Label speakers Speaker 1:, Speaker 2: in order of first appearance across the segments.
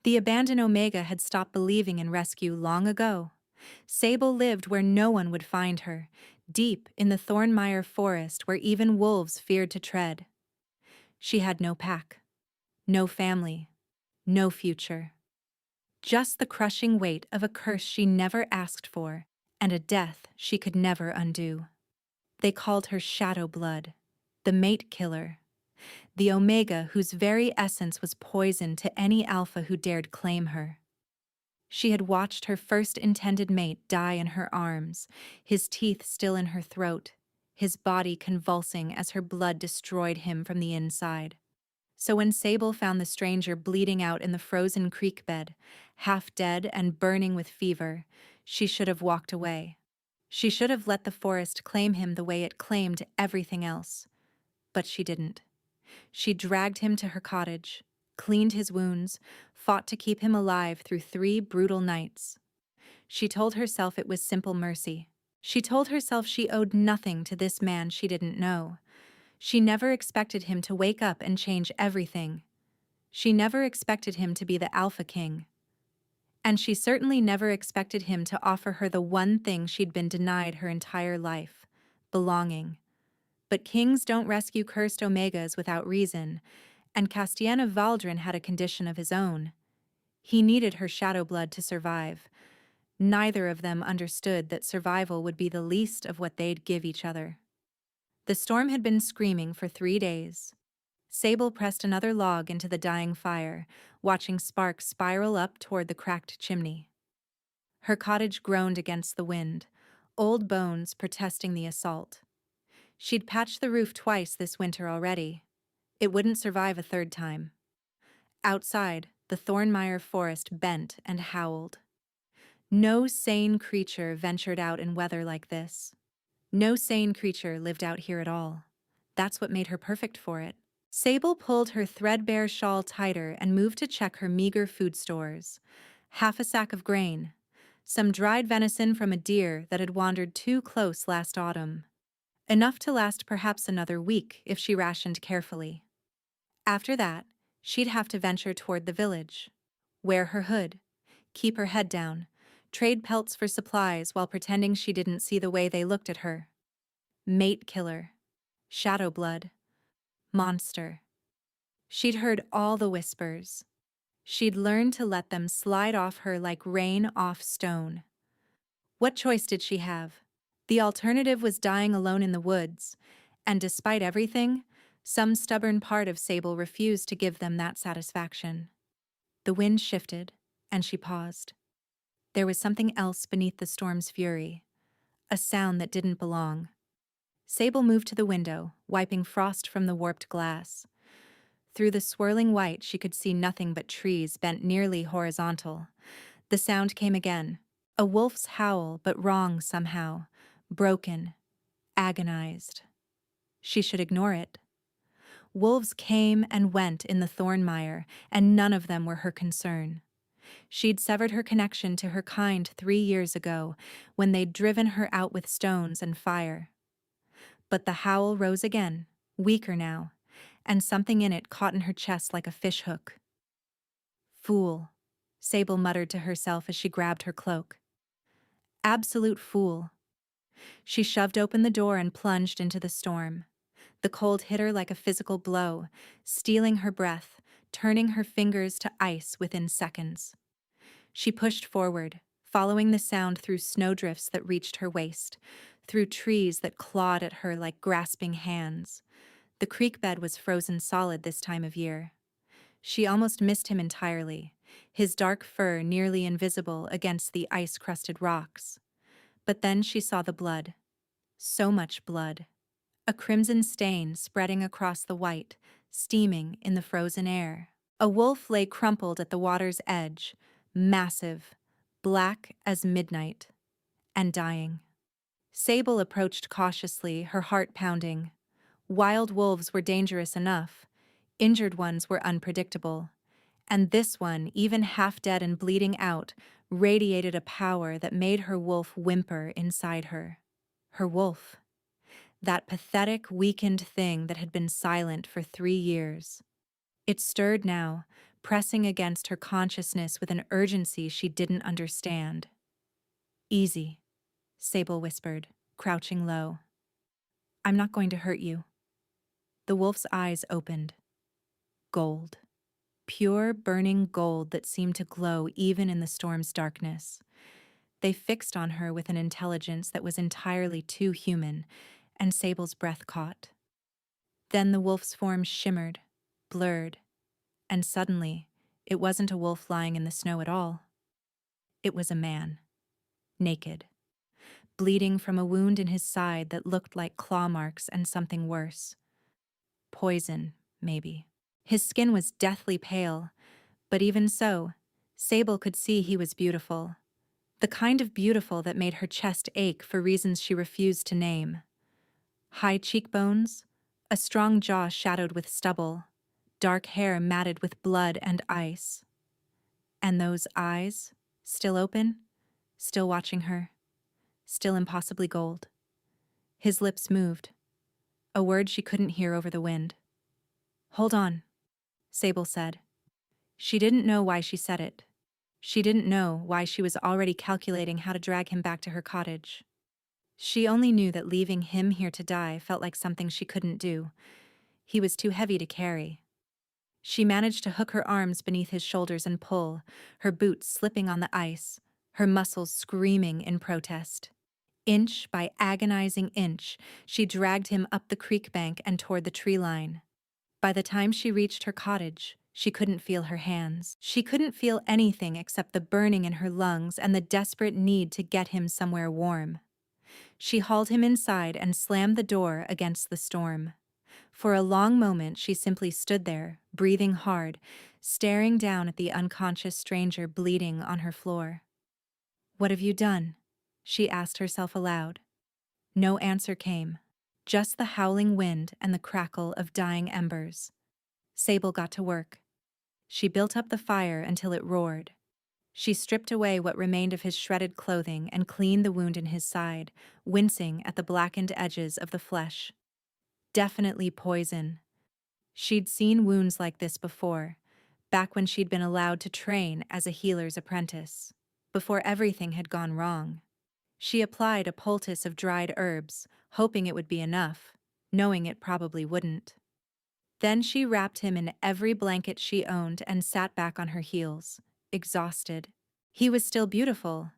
Speaker 1: The abandoned Omega had stopped believing in rescue long ago. Sable lived where no one would find her, deep in the Thornmire forest where even wolves feared to tread. She had no pack, no family, no future. Just the crushing weight of a curse she never asked for, and a death she could never undo. They called her Shadow Blood, the mate killer, the Omega whose very essence was poison to any alpha who dared claim her. She had watched her first intended mate die in her arms, his teeth still in her throat, his body convulsing as her blood destroyed him from the inside. So when Sable found the stranger bleeding out in the frozen creek bed, half dead and burning with fever, she should have walked away. She should have let the forest claim him the way it claimed everything else. But she didn't. She dragged him to her cottage, cleaned his wounds, fought to keep him alive through 3 brutal nights. She told herself it was simple mercy. She told herself she owed nothing to this man she didn't know. She never expected him to wake up and change everything. She never expected him to be the Alpha King. And she certainly never expected him to offer her the one thing she'd been denied her entire life: belonging. But kings don't rescue cursed Omegas without reason, and Castiana Valdrin had a condition of his own. He needed her shadow blood to survive. Neither of them understood that survival would be the least of what they'd give each other. The storm had been screaming for 3 days. Sable pressed another log into the dying fire, watching sparks spiral up toward the cracked chimney. Her cottage groaned against the wind, old bones protesting the assault. She'd patched the roof twice this winter already. It wouldn't survive a third time. Outside, the Thornmire forest bent and howled. No sane creature ventured out in weather like this. No sane creature lived out here at all. That's what made her perfect for it. Sable pulled her threadbare shawl tighter and moved to check her meager food stores. Half a sack of grain, some dried venison from a deer that had wandered too close last autumn. Enough to last perhaps another week if she rationed carefully. After that, she'd have to venture toward the village. Wear her hood, keep her head down, trade pelts for supplies while pretending she didn't see the way they looked at her. Mate killer, shadow blood, monster. She'd heard all the whispers. She'd learned to let them slide off her like rain off stone. What choice did she have? The alternative was dying alone in the woods, and despite everything, some stubborn part of Sable refused to give them that satisfaction. The wind shifted, and she paused. There was something else beneath the storm's fury, a sound that didn't belong. Sable moved to the window, wiping frost from the warped glass. Through the swirling white, she could see nothing but trees bent nearly horizontal. The sound came again, a wolf's howl, but wrong somehow, broken, agonized. She should ignore it. Wolves came and went in the Thornmire, and none of them were her concern. She'd severed her connection to her kind 3 years ago, when they'd driven her out with stones and fire. But the howl rose again, weaker now, and something in it caught in her chest like a fishhook. Fool, Sable muttered to herself as she grabbed her cloak. Absolute fool. She shoved open the door and plunged into the storm. The cold hit her like a physical blow, stealing her breath, turning her fingers to ice within seconds. She pushed forward, following the sound through snowdrifts that reached her waist, through trees that clawed at her like grasping hands. The creek bed was frozen solid this time of year. She almost missed him entirely, his dark fur nearly invisible against the ice-crusted rocks. But then she saw the blood. So much blood. A crimson stain spreading across the white, steaming in the frozen air. A wolf lay crumpled at the water's edge, massive, black as midnight, and dying. Sable approached cautiously, her heart pounding. Wild wolves were dangerous enough. Injured ones were unpredictable. And this one, even half dead and bleeding out, radiated a power that made her wolf whimper inside her. Her wolf. That pathetic, weakened thing that had been silent for 3 years. It stirred now, pressing against her consciousness with an urgency she didn't understand. "Easy," Sable whispered, crouching low. "I'm not going to hurt you." The wolf's eyes opened. Gold. Pure, burning gold that seemed to glow even in the storm's darkness. They fixed on her with an intelligence that was entirely too human, and Sable's breath caught. Then the wolf's form shimmered, blurred, and suddenly, it wasn't a wolf lying in the snow at all. It was a man, naked, bleeding from a wound in his side that looked like claw marks and something worse. Poison, maybe. His skin was deathly pale, but even so, Sable could see he was beautiful. The kind of beautiful that made her chest ache for reasons she refused to name. High cheekbones, a strong jaw shadowed with stubble, dark hair matted with blood and ice. And those eyes, still open, still watching her, still impossibly gold. His lips moved, a word she couldn't hear over the wind. "Hold on," Sable said. She didn't know why she said it. She didn't know why she was already calculating how to drag him back to her cottage. She only knew that leaving him here to die felt like something she couldn't do. He was too heavy to carry. She managed to hook her arms beneath his shoulders and pull, her boots slipping on the ice, her muscles screaming in protest. Inch by agonizing inch, she dragged him up the creek bank and toward the tree line. By the time she reached her cottage, she couldn't feel her hands. She couldn't feel anything except the burning in her lungs and the desperate need to get him somewhere warm. She hauled him inside and slammed the door against the storm. For a long moment she simply stood there, breathing hard, staring down at the unconscious stranger bleeding on her floor. "What have you done?" she asked herself aloud. No answer came, just the howling wind and the crackle of dying embers. Sable got to work. She built up the fire until it roared. She stripped away what remained of his shredded clothing and cleaned the wound in his side, wincing at the blackened edges of the flesh. Definitely poison. She'd seen wounds like this before, back when she'd been allowed to train as a healer's apprentice, before everything had gone wrong. She applied a poultice of dried herbs, hoping it would be enough, knowing it probably wouldn't. Then she wrapped him in every blanket she owned and sat back on her heels, exhausted. He was still beautiful,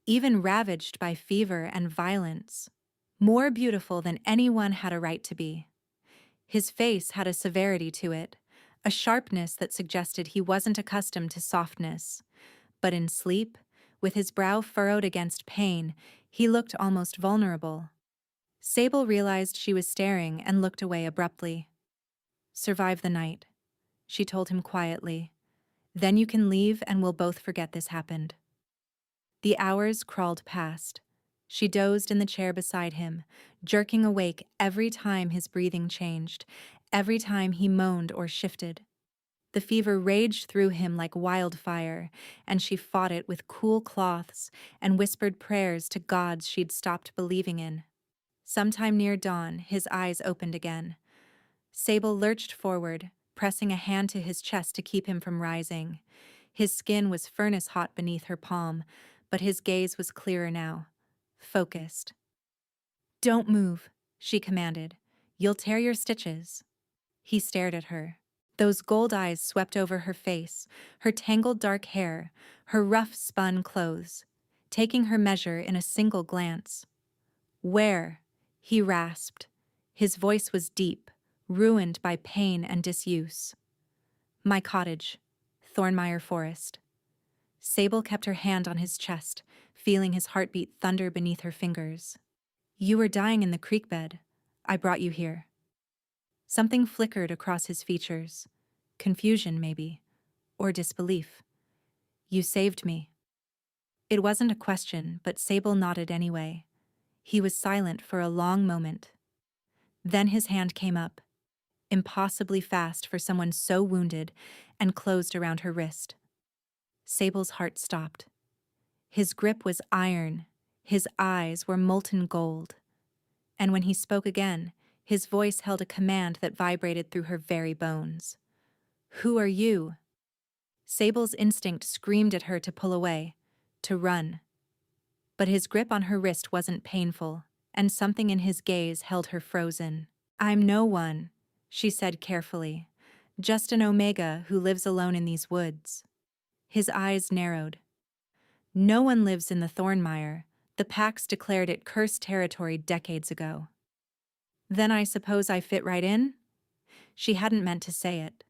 Speaker 1: even ravaged by fever and violence. More beautiful than anyone had a right to be. His face had a severity to it, a sharpness that suggested he wasn't accustomed to softness. But in sleep, with his brow furrowed against pain, he looked almost vulnerable. Sable realized she was staring and looked away abruptly. "Survive the night," she told him quietly. "Then you can leave and we'll both forget this happened." The hours crawled past. She dozed in the chair beside him, jerking awake every time his breathing changed, every time he moaned or shifted. The fever raged through him like wildfire, and she fought it with cool cloths and whispered prayers to gods she'd stopped believing in. Sometime near dawn, his eyes opened again. Sable lurched forward, pressing a hand to his chest to keep him from rising. His skin was furnace hot beneath her palm, but his gaze was clearer now, focused. "Don't move," she commanded. "You'll tear your stitches." He stared at her. Those gold eyes swept over her face, her tangled dark hair, her rough spun clothes, taking her measure in a single glance. "Where?" he rasped. His voice was deep, ruined by pain and disuse. "My cottage, Thornmire Forest." Sable kept her hand on his chest, feeling his heartbeat thunder beneath her fingers. "You were dying in the creek bed. I brought you here." Something flickered across his features. Confusion, maybe, or disbelief. "You saved me." It wasn't a question, but Sable nodded anyway. He was silent for a long moment. Then his hand came up, impossibly fast for someone so wounded, and closed around her wrist. Sable's heart stopped. His grip was iron, his eyes were molten gold. And when he spoke again, his voice held a command that vibrated through her very bones. "Who are you?" Sable's instinct screamed at her to pull away, to run. But his grip on her wrist wasn't painful, and something in his gaze held her frozen. "I'm no one," she said carefully. "Just an Omega who lives alone in these woods." His eyes narrowed. "No one lives in the Thornmire. The Pax declared it cursed territory decades ago." "Then I suppose I fit right in?" She hadn't meant to say it.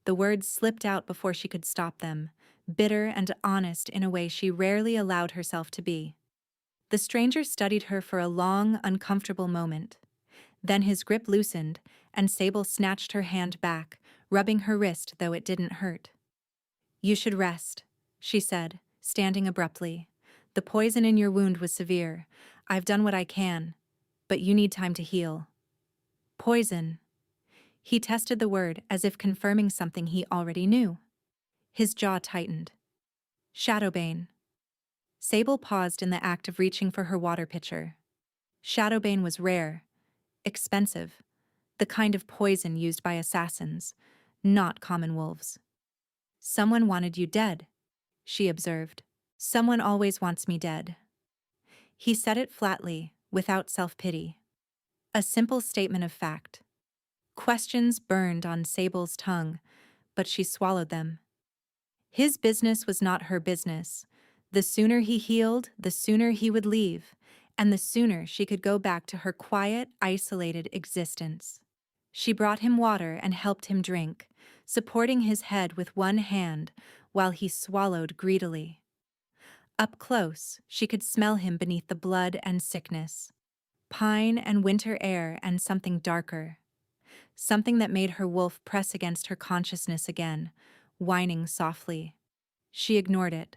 Speaker 1: The words slipped out before she could stop them, bitter and honest in a way she rarely allowed herself to be. The stranger studied her for a long, uncomfortable moment. Then his grip loosened, and Sable snatched her hand back, rubbing her wrist though it didn't hurt. "You should rest," she said, standing abruptly. "The poison in your wound was severe. I've done what I can, but you need time to heal." "Poison." He tested the word as if confirming something he already knew. His jaw tightened. "Shadowbane." Sable paused in the act of reaching for her water pitcher. Shadowbane was rare, expensive, the kind of poison used by assassins, not common wolves. "Someone wanted you dead," she observed. "Someone always wants me dead." He said it flatly, without self-pity. A simple statement of fact. Questions burned on Sable's tongue, but she swallowed them. His business was not her business. The sooner he healed, the sooner he would leave, and the sooner she could go back to her quiet, isolated existence. She brought him water and helped him drink, supporting his head with one hand while he swallowed greedily. Up close, she could smell him beneath the blood and sickness. Pine and winter air and something darker. Something that made her wolf press against her consciousness again, whining softly. She ignored it.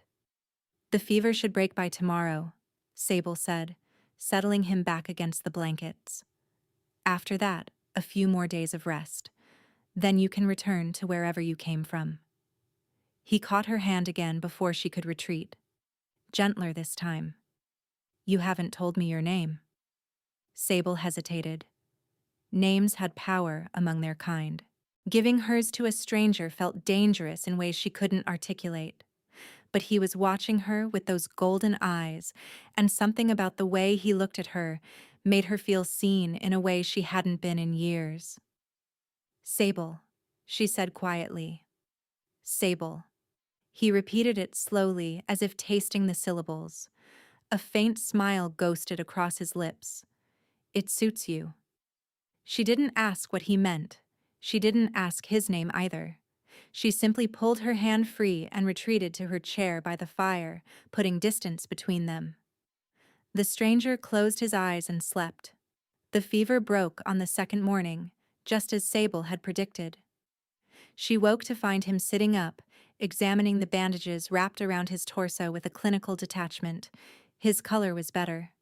Speaker 1: "The fever should break by tomorrow," Sable said, settling him back against the blankets. "After that, a few more days of rest. Then you can return to wherever you came from." He caught her hand again before she could retreat. Gentler this time. "You haven't told me your name." Sable hesitated. Names had power among their kind. Giving hers to a stranger felt dangerous in ways she couldn't articulate. But he was watching her with those golden eyes, and something about the way he looked at her made her feel seen in a way she hadn't been in years. "Sable," she said quietly. "Sable." He repeated it slowly, as if tasting the syllables. A faint smile ghosted across his lips. "It suits you." She didn't ask what he meant. She didn't ask his name either. She simply pulled her hand free and retreated to her chair by the fire, putting distance between them. The stranger closed his eyes and slept. The fever broke on the second morning, just as Sable had predicted. She woke to find him sitting up, examining the bandages wrapped around his torso with a clinical detachment. His color was better.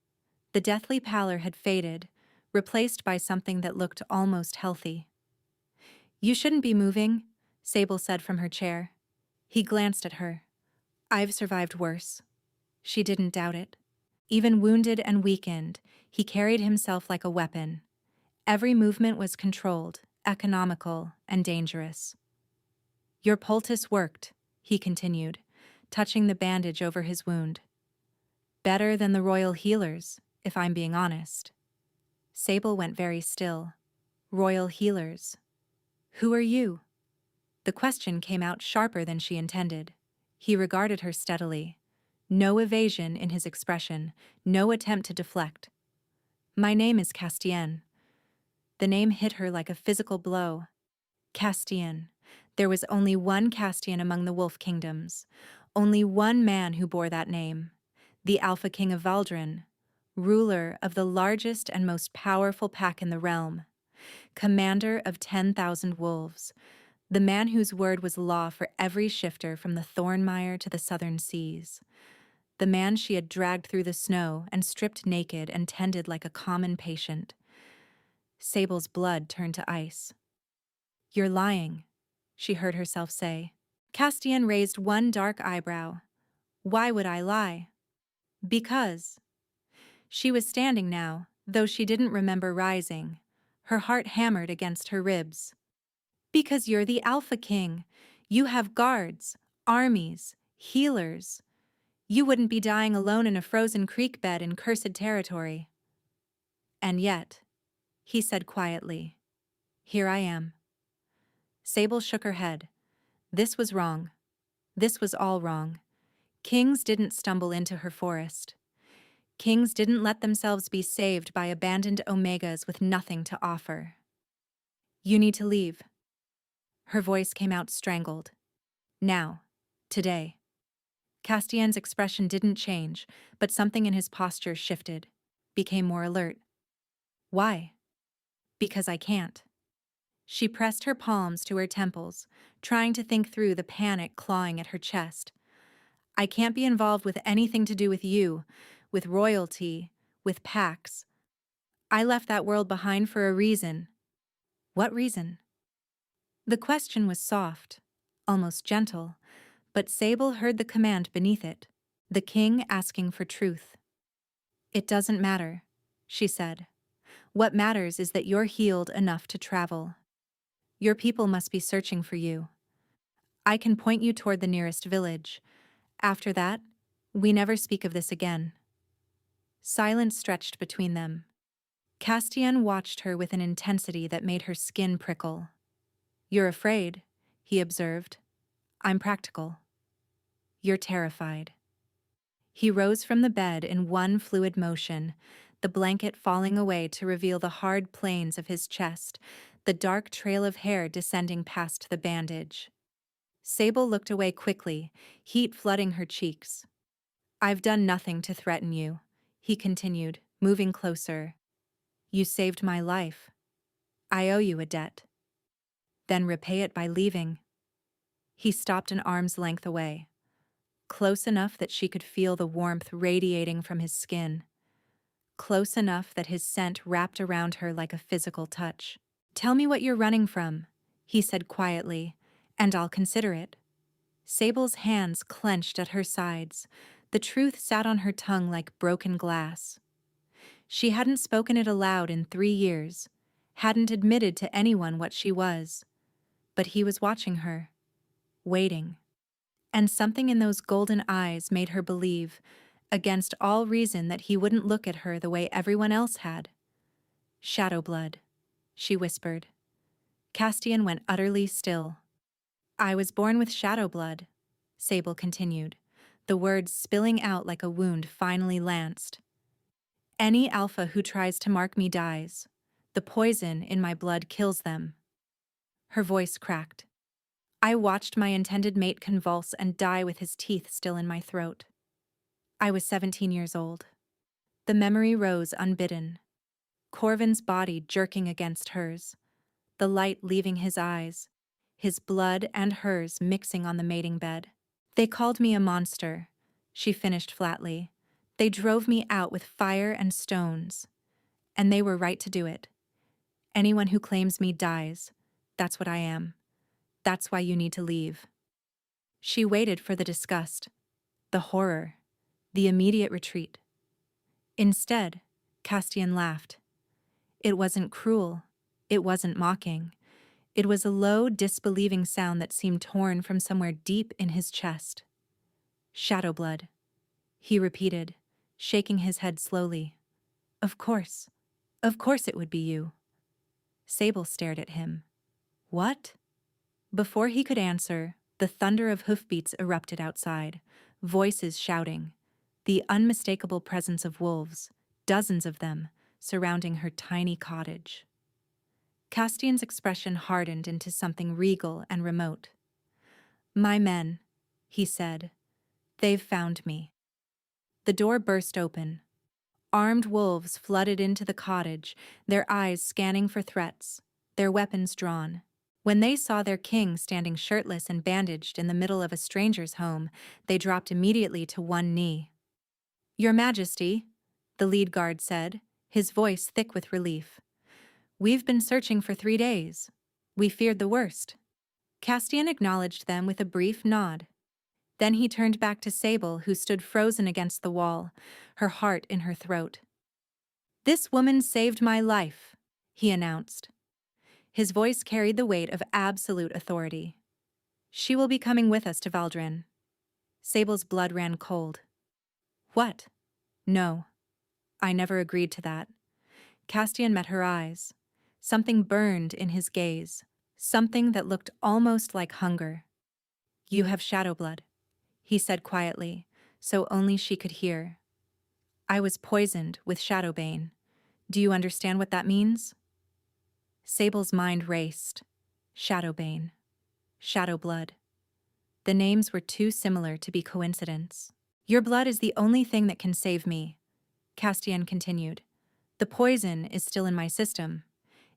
Speaker 1: The deathly pallor had faded, replaced by something that looked almost healthy. "You shouldn't be moving," Sable said from her chair. He glanced at her. "I've survived worse." She didn't doubt it. Even wounded and weakened, he carried himself like a weapon. Every movement was controlled, economical, and dangerous. "Your poultice worked," he continued, touching the bandage over his wound. "Better than the royal healers, if I'm being honest." Sable went very still. Royal healers. "Who are you?" The question came out sharper than she intended. He regarded her steadily. No evasion in his expression, no attempt to deflect. "My name is Castienne." The name hit her like a physical blow. Castienne. There was only one Castienne among the wolf kingdoms. Only one man who bore that name. The Alpha King of Valdrin, ruler of the largest and most powerful pack in the realm. Commander of 10,000 wolves. The man whose word was law for every shifter from the Thornmire to the southern seas. The man she had dragged through the snow and stripped naked and tended like a common patient. Sable's blood turned to ice. "You're lying," she heard herself say. Castienne raised one dark eyebrow. "Why would I lie?" "Because." She was standing now, though she didn't remember rising. Her heart hammered against her ribs. "Because you're the Alpha King. You have guards, Armies, healers. You wouldn't be dying alone in a frozen creek bed in cursed territory. And yet, he said quietly, here I am. Sable shook her head. This was wrong. This was all wrong. Kings didn't stumble into her forest. Kings didn't let themselves be saved by abandoned omegas with nothing to offer. You need to leave. Her voice came out strangled. Now. Today. Castien's expression didn't change, but something in his posture shifted, became more alert. Why? Because I can't. She pressed her palms to her temples, trying to think through the panic clawing at her chest. I can't be involved with anything to do with you, with royalty, with pacts. I left that world behind for a reason. What reason? The question was soft, almost gentle, but Sable heard the command beneath it, the king asking for truth. It doesn't matter, she said. What matters is that you're healed enough to travel. Your people must be searching for you. I can point you toward the nearest village. After that, we never speak of this again. Silence stretched between them. Castien watched her with an intensity that made her skin prickle. You're afraid, he observed. I'm practical. You're terrified. He rose from the bed in one fluid motion, the blanket falling away to reveal the hard planes of his chest, the dark trail of hair descending past the bandage. Sable looked away quickly, heat flooding her cheeks. I've done nothing to threaten you, he continued, moving closer. You saved my life. I owe you a debt. Then repay it by leaving. He stopped an arm's length away, close enough that she could feel the warmth radiating from his skin, close enough that his scent wrapped around her like a physical touch. Tell me what you're running from, he said quietly, and I'll consider it. Sable's hands clenched at her sides. The truth sat on her tongue like broken glass. She hadn't spoken it aloud in 3 years, hadn't admitted to anyone what she was. But he was watching her, waiting. And something in those golden eyes made her believe, against all reason, that he wouldn't look at her the way everyone else had. Shadow blood, she whispered. Castien went utterly still. I was born with shadow blood, Sable continued, the words spilling out like a wound finally lanced. Any alpha who tries to mark me dies. The poison in my blood kills them. Her voice cracked. I watched my intended mate convulse and die with his teeth still in my throat. I was 17 years old. The memory rose unbidden. Corvin's body jerking against hers, the light leaving his eyes, his blood and hers mixing on the mating bed. They called me a monster, she finished flatly. They drove me out with fire and stones. And they were right to do it. Anyone who claims me dies. That's what I am. That's why you need to leave. She waited for the disgust, the horror, the immediate retreat. Instead, Castien laughed. It wasn't cruel. It wasn't mocking. It was a low, disbelieving sound that seemed torn from somewhere deep in his chest. Shadow blood, he repeated, shaking his head slowly. Of course it would be you. Sable stared at him. What? Before he could answer, the thunder of hoofbeats erupted outside, voices shouting, the unmistakable presence of wolves, dozens of them, surrounding her tiny cottage. Castien's expression hardened into something regal and remote. My men, he said, they've found me. The door burst open. Armed wolves flooded into the cottage, their eyes scanning for threats, their weapons drawn. When they saw their king standing shirtless and bandaged in the middle of a stranger's home, they dropped immediately to one knee. Your Majesty, the lead guard said, his voice thick with relief. We've been searching for 3 days. We feared the worst. Castien acknowledged them with a brief nod. Then he turned back to Sable, who stood frozen against the wall, her heart in her throat. This woman saved my life, he announced. His voice carried the weight of absolute authority. She will be coming with us to Valdrin. Sable's blood ran cold. What? No. I never agreed to that. Castian met her eyes. Something burned in his gaze, something that looked almost like hunger. You have shadow blood, he said quietly, so only she could hear. I was poisoned with shadowbane. Do you understand what that means? Sable's mind raced. Shadowbane. Shadow blood. The names were too similar to be coincidence. Your blood is the only thing that can save me, Castian continued. The poison is still in my system.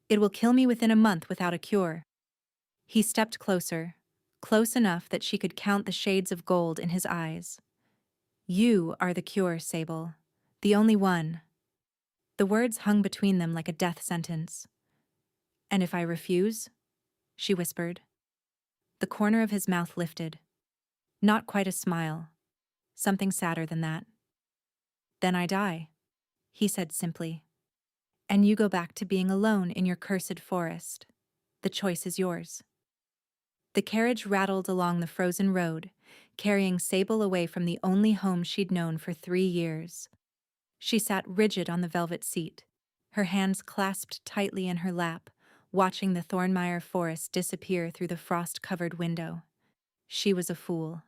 Speaker 1: It will kill me within a month without a cure. He stepped closer, close enough that she could count the shades of gold in his eyes. You are the cure, Sable. The only one. The words hung between them like a death sentence. And if I refuse? She whispered. The corner of his mouth lifted. Not quite a smile. Something sadder than that. Then I die, he said simply. And you go back to being alone in your cursed forest. The choice is yours. The carriage rattled along the frozen road, carrying Sable away from the only home she'd known for 3 years. She sat rigid on the velvet seat, her hands clasped tightly in her lap, watching the Thornmire forest disappear through the frost-covered window. She was a fool.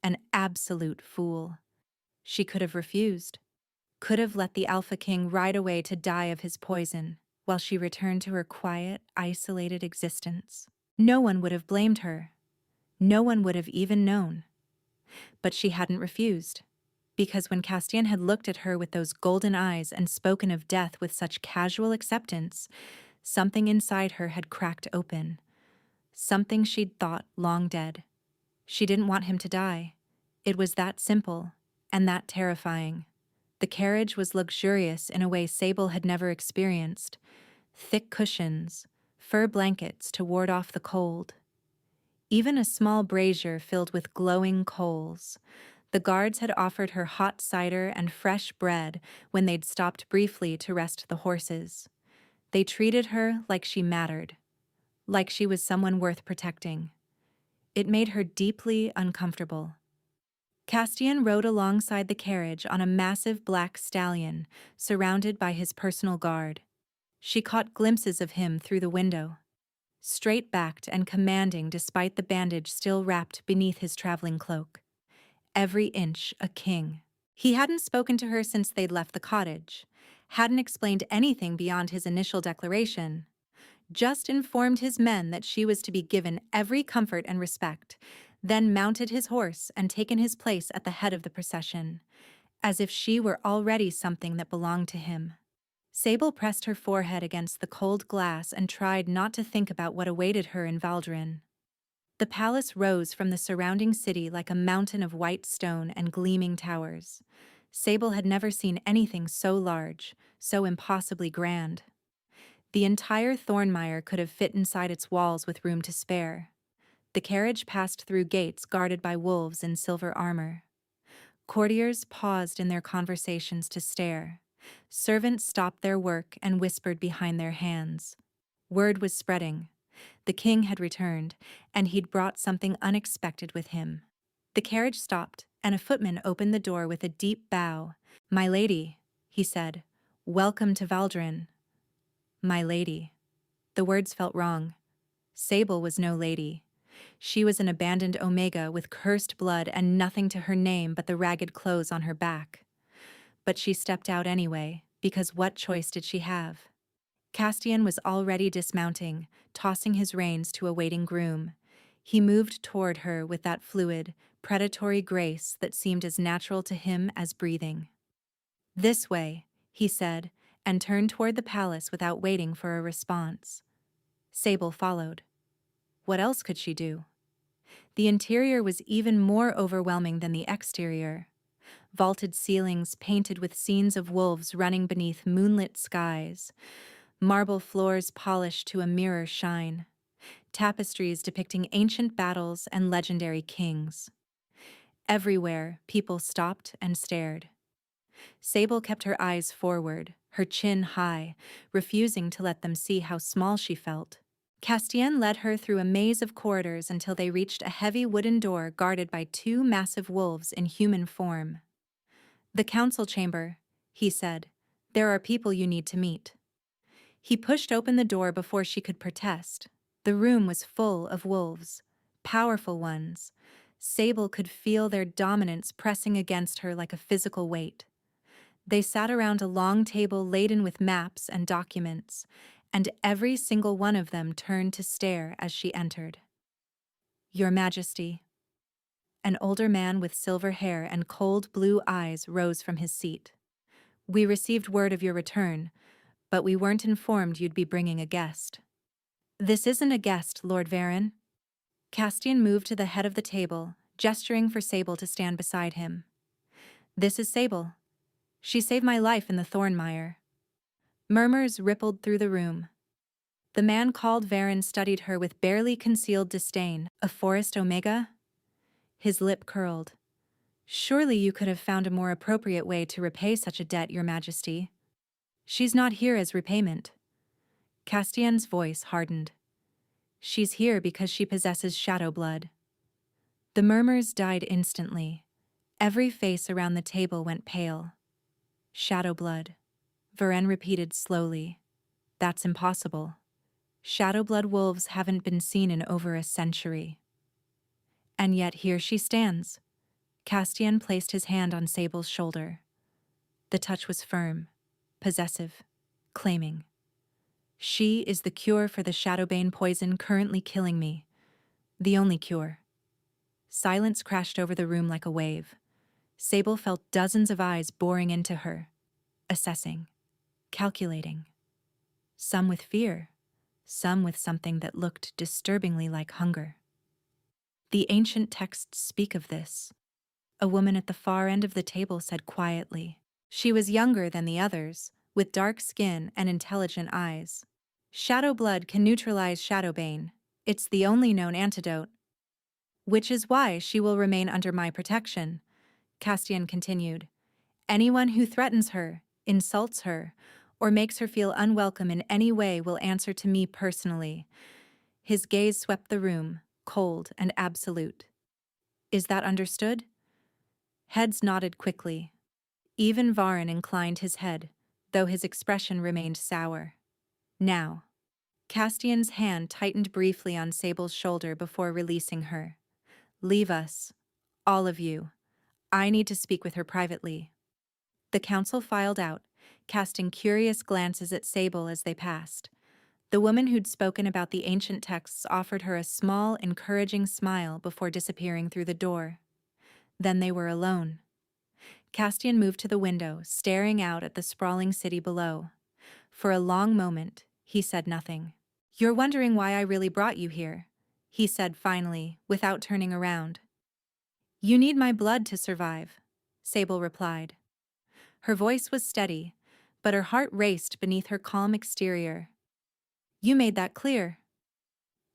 Speaker 1: An absolute fool. She could have refused. Could have let the Alpha King ride away to die of his poison, while she returned to her quiet, isolated existence. No one would have blamed her. No one would have even known. But she hadn't refused, because when Castian had looked at her with those golden eyes and spoken of death with such casual acceptance, something inside her had cracked open. Something she'd thought long dead. She didn't want him to die. It was that simple, and that terrifying. The carriage was luxurious in a way Sable had never experienced. Thick cushions, fur blankets to ward off the cold. Even a small brazier filled with glowing coals. The guards had offered her hot cider and fresh bread when they'd stopped briefly to rest the horses. They treated her like she mattered, like she was someone worth protecting. It made her deeply uncomfortable. Castian rode alongside the carriage on a massive black stallion, surrounded by his personal guard. She caught glimpses of him through the window. Straight-backed and commanding despite the bandage still wrapped beneath his traveling cloak. Every inch a king. He hadn't spoken to her since they'd left the cottage, hadn't explained anything beyond his initial declaration, just informed his men that she was to be given every comfort and respect, then mounted his horse and taken his place at the head of the procession, as if she were already something that belonged to him. Sable pressed her forehead against the cold glass and tried not to think about what awaited her in Valdrin. The palace rose from the surrounding city like a mountain of white stone and gleaming towers. Sable had never seen anything so large, so impossibly grand. The entire Thornmire could have fit inside its walls with room to spare. The carriage passed through gates guarded by wolves in silver armor. Courtiers paused in their conversations to stare. Servants stopped their work and whispered behind their hands. Word was spreading. The king had returned, and he'd brought something unexpected with him. The carriage stopped, and a footman opened the door with a deep bow. "My lady," he said, "welcome to Valdrin." My lady. The words felt wrong. Sable was no lady. She was an abandoned Omega with cursed blood and nothing to her name but the ragged clothes on her back. But she stepped out anyway, because what choice did she have? Castian was already dismounting, tossing his reins to a waiting groom. He moved toward her with that fluid, predatory grace that seemed as natural to him as breathing. "This way," he said, and turned toward the palace without waiting for a response. Sable followed. What else could she do? The interior was even more overwhelming than the exterior. Vaulted ceilings painted with scenes of wolves running beneath moonlit skies, marble floors polished to a mirror shine, tapestries depicting ancient battles and legendary kings. Everywhere, people stopped and stared. Sable kept her eyes forward, her chin high, refusing to let them see how small she felt. Castian led her through a maze of corridors until they reached a heavy wooden door guarded by two massive wolves in human form. "The council chamber," he said. "There are people you need to meet." He pushed open the door before she could protest. The room was full of wolves, powerful ones. Sable could feel their dominance pressing against her like a physical weight. They sat around a long table laden with maps and documents, and every single one of them turned to stare as she entered. "Your Majesty." An older man with silver hair and cold blue eyes rose from his seat. "We received word of your return, but we weren't informed you'd be bringing a guest." "This isn't a guest, Lord Varen." Castian moved to the head of the table, gesturing for Sable to stand beside him. "This is Sable. She saved my life in the Thornmire." Murmurs rippled through the room. The man called Varen studied her with barely concealed disdain. "A Forest Omega?" His lip curled. "Surely you could have found a more appropriate way to repay such a debt, Your Majesty." "She's not here as repayment." Castian's voice hardened. "She's here because she possesses shadow blood." The murmurs died instantly. Every face around the table went pale. "Shadow blood," Varen repeated slowly. "That's impossible. Shadow blood wolves haven't been seen in over a century." "And yet here she stands." Castian placed his hand on Sable's shoulder. The touch was firm, possessive, claiming. "She is the cure for the Shadowbane poison currently killing me. The only cure." Silence crashed over the room like a wave. Sable felt dozens of eyes boring into her, assessing, calculating. Some with fear, some with something that looked disturbingly like hunger. "The ancient texts speak of this," a woman at the far end of the table said quietly. She was younger than the others, with dark skin and intelligent eyes. "Shadow blood can neutralize Shadowbane. It's the only known antidote. Which is why she will remain under my protection," Castian continued. "Anyone who threatens her, insults her, or makes her feel unwelcome in any way will answer to me personally." His gaze swept the room, cold and absolute. "Is that understood?" Heads nodded quickly. Even Varen inclined his head, though his expression remained sour. "Now." Castian's hand tightened briefly on Sable's shoulder before releasing her. "Leave us. All of you. I need to speak with her privately." The council filed out, casting curious glances at Sable as they passed. The woman who'd spoken about the ancient texts offered her a small, encouraging smile before disappearing through the door. Then they were alone. Castian moved to the window, staring out at the sprawling city below. For a long moment, he said nothing. "You're wondering why I really brought you here," he said finally, without turning around. "You need my blood to survive," Sable replied. Her voice was steady, but her heart raced beneath her calm exterior. "You made that clear."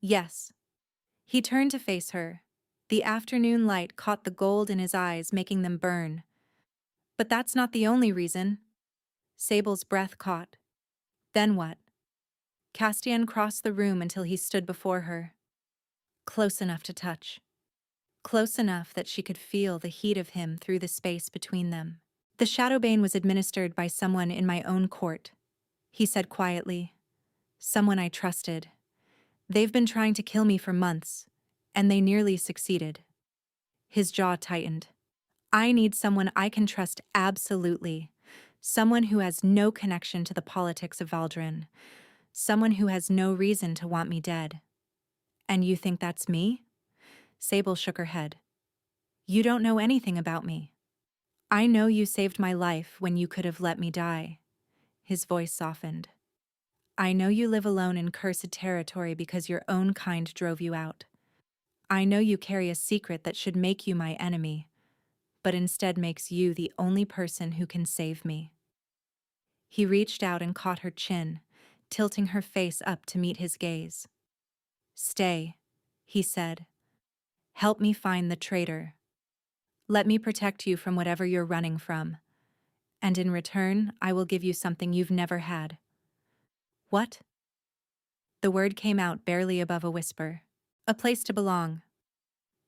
Speaker 1: "Yes." He turned to face her. The afternoon light caught the gold in his eyes, making them burn. "But that's not the only reason." Sable's breath caught. "Then what?" Castian crossed the room until he stood before her. Close enough to touch. Close enough that she could feel the heat of him through the space between them. "The Shadowbane was administered by someone in my own court," he said quietly. "Someone I trusted. They've been trying to kill me for months, and they nearly succeeded." His jaw tightened. "I need someone I can trust absolutely. Someone who has no connection to the politics of Valdrin. Someone who has no reason to want me dead." "And you think that's me?" Sable shook her head. "You don't know anything about me." "I know you saved my life when you could have let me die." His voice softened. "I know you live alone in cursed territory because your own kind drove you out. I know you carry a secret that should make you my enemy, but instead makes you the only person who can save me." He reached out and caught her chin, tilting her face up to meet his gaze. "Stay," he said. "Help me find the traitor. Let me protect you from whatever you're running from. And in return, I will give you something you've never had." "What?" The word came out barely above a whisper. A place to belong.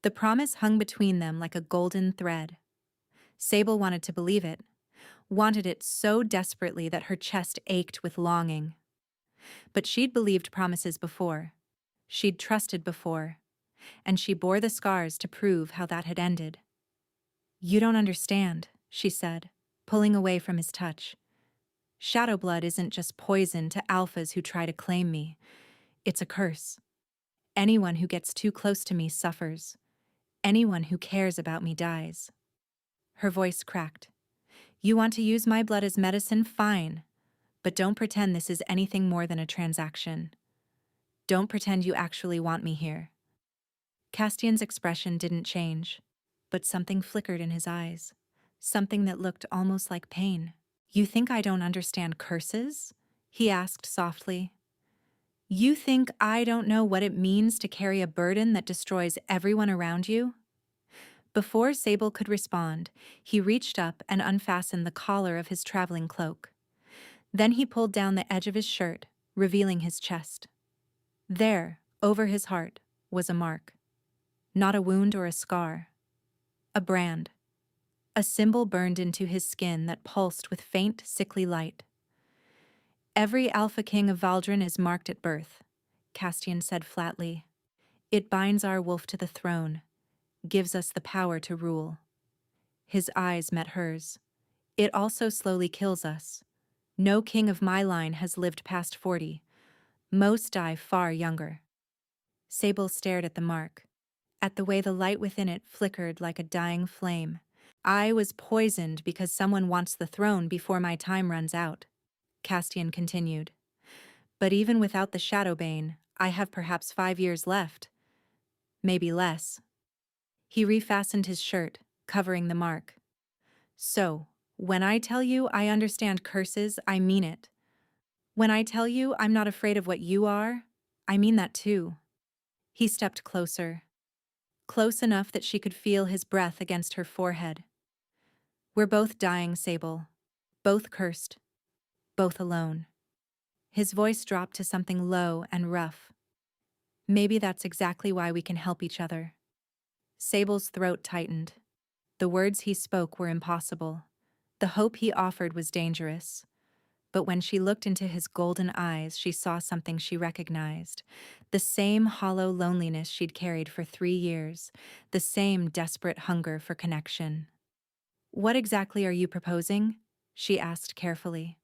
Speaker 1: The promise hung between them like a golden thread. Sable wanted to believe it, wanted it so desperately that her chest ached with longing. But she'd believed promises before. She'd trusted before. And she bore the scars to prove how that had ended. "You don't understand," she said, pulling away from his touch. "Shadow blood isn't just poison to alphas who try to claim me. It's a curse. Anyone who gets too close to me suffers. Anyone who cares about me dies." Her voice cracked. "You want to use my blood as medicine? Fine. But don't pretend this is anything more than a transaction. Don't pretend you actually want me here." Castian's expression didn't change, but something flickered in his eyes, something that looked almost like pain. "You think I don't understand curses?" he asked softly. "You think I don't know what it means to carry a burden that destroys everyone around you?" Before Sable could respond, he reached up and unfastened the collar of his traveling cloak. Then he pulled down the edge of his shirt, revealing his chest. There, over his heart, was a mark. Not a wound or a scar. A brand. A symbol burned into his skin that pulsed with faint, sickly light. "Every Alpha King of Valdrin is marked at birth," Castian said flatly. "It binds our wolf to the throne, gives us the power to rule." His eyes met hers. "It also slowly kills us. No king of my line has lived past 40. Most die far younger." Sable stared at the mark, at the way the light within it flickered like a dying flame. "I was poisoned because someone wants the throne before my time runs out," Castian continued. "But even without the Shadowbane, I have perhaps 5 years left. Maybe less." He refastened his shirt, covering the mark. "So, when I tell you I understand curses, I mean it. When I tell you I'm not afraid of what you are, I mean that too." He stepped closer, close enough that she could feel his breath against her forehead. "We're both dying, Sable. Both cursed. Both alone." His voice dropped to something low and rough. "Maybe that's exactly why we can help each other." Sable's throat tightened. The words he spoke were impossible. The hope he offered was dangerous. But when she looked into his golden eyes, she saw something she recognized. The same hollow loneliness she'd carried for 3 years. The same desperate hunger for connection. "What exactly are you proposing?" she asked carefully.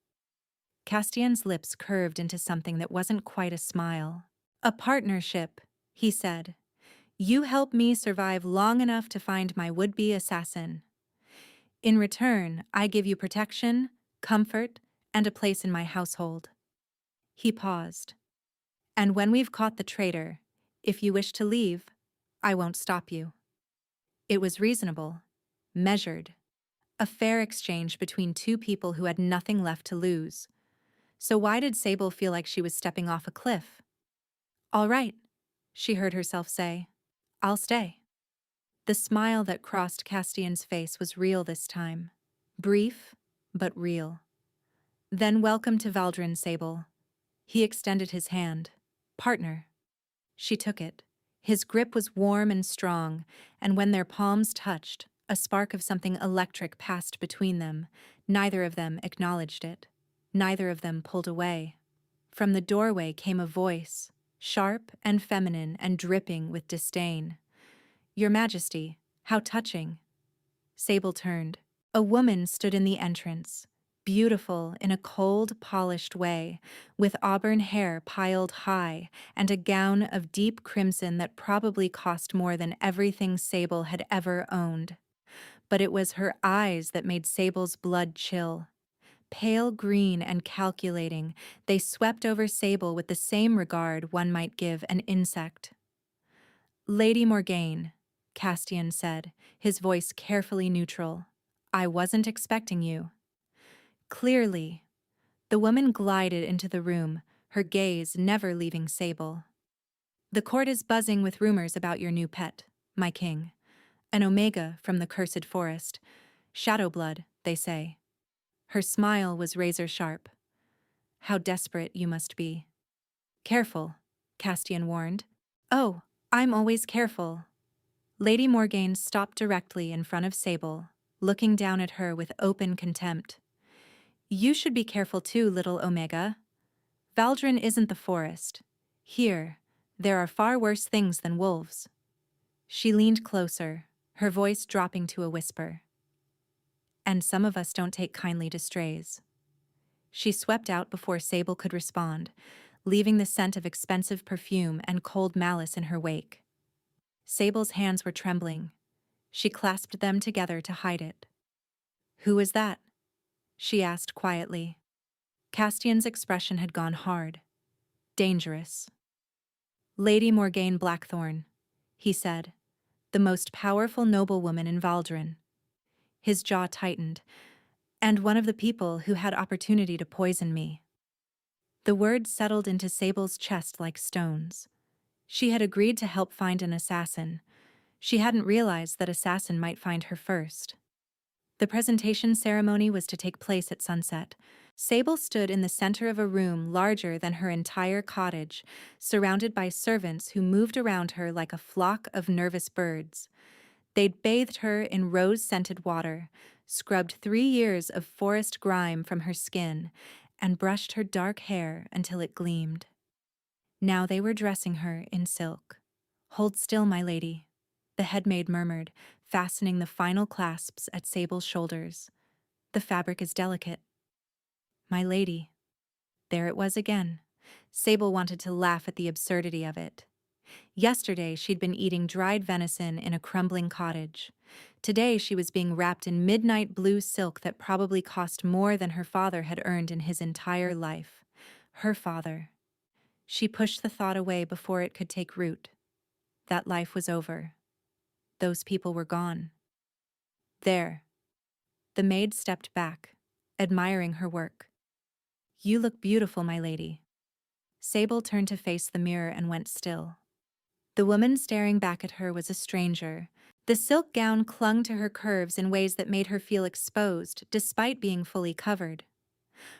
Speaker 1: Castian's lips curved into something that wasn't quite a smile. "A partnership," he said. "You help me survive long enough to find my would-be assassin. In return, I give you protection, comfort, and a place in my household." He paused. "And when we've caught the traitor, if you wish to leave, I won't stop you." It was reasonable, measured, a fair exchange between two people who had nothing left to lose. So why did Sable feel like she was stepping off a cliff? "All right," she heard herself say. "I'll stay." The smile that crossed Castian's face was real this time. Brief, but real. "Then welcome to Valdrin, Sable." He extended his hand. "Partner." She took it. His grip was warm and strong, and when their palms touched, a spark of something electric passed between them. Neither of them acknowledged it. Neither of them pulled away. From the doorway came a voice, sharp and feminine and dripping with disdain. "Your Majesty, how touching." Sable turned. A woman stood in the entrance, beautiful in a cold, polished way, with auburn hair piled high and a gown of deep crimson that probably cost more than everything Sable had ever owned. But it was her eyes that made Sable's blood chill. Pale green and calculating, they swept over Sable with the same regard one might give an insect. "Lady Morgaine," Castian said, his voice carefully neutral. "I wasn't expecting you." Clearly. The woman glided into the room, her gaze never leaving Sable. "The court is buzzing with rumors about your new pet, my king. An Omega from the cursed forest. Shadow blood, they say." Her smile was razor sharp. "How desperate you must be." "Careful," Castian warned. Oh, I'm always careful. Lady Morgaine stopped directly in front of Sable, looking down at her with open contempt. You should be careful too, little Omega. Valdrin isn't the forest. Here, there are far worse things than wolves. She leaned closer, her voice dropping to a whisper. And some of us don't take kindly to strays. She swept out before Sable could respond, leaving the scent of expensive perfume and cold malice in her wake. Sable's hands were trembling. She clasped them together to hide it. Who was that? She asked quietly. Castian's expression had gone hard. Dangerous. Lady Morgaine Blackthorn, he said, the most powerful noblewoman in Valdrin. His jaw tightened, and one of the people who had opportunity to poison me. The words settled into Sable's chest like stones. She had agreed to help find an assassin. She hadn't realized that assassin might find her first. The presentation ceremony was to take place at sunset. Sable stood in the center of a room larger than her entire cottage, surrounded by servants who moved around her like a flock of nervous birds. They'd bathed her in rose-scented water, scrubbed 3 years of forest grime from her skin, and brushed her dark hair until it gleamed. Now they were dressing her in silk. Hold still, my lady, the headmaid murmured, fastening the final clasps at Sable's shoulders. The fabric is delicate. My lady. There it was again. Sable wanted to laugh at the absurdity of it. Yesterday she'd been eating dried venison in a crumbling cottage. Today she was being wrapped in midnight blue silk that probably cost more than her father had earned in his entire life. Her father. She pushed the thought away before it could take root. That life was over. Those people were gone. There. The maid stepped back, admiring her work. You look beautiful, my lady. Sable turned to face the mirror and went still. The woman staring back at her was a stranger. The silk gown clung to her curves in ways that made her feel exposed, despite being fully covered.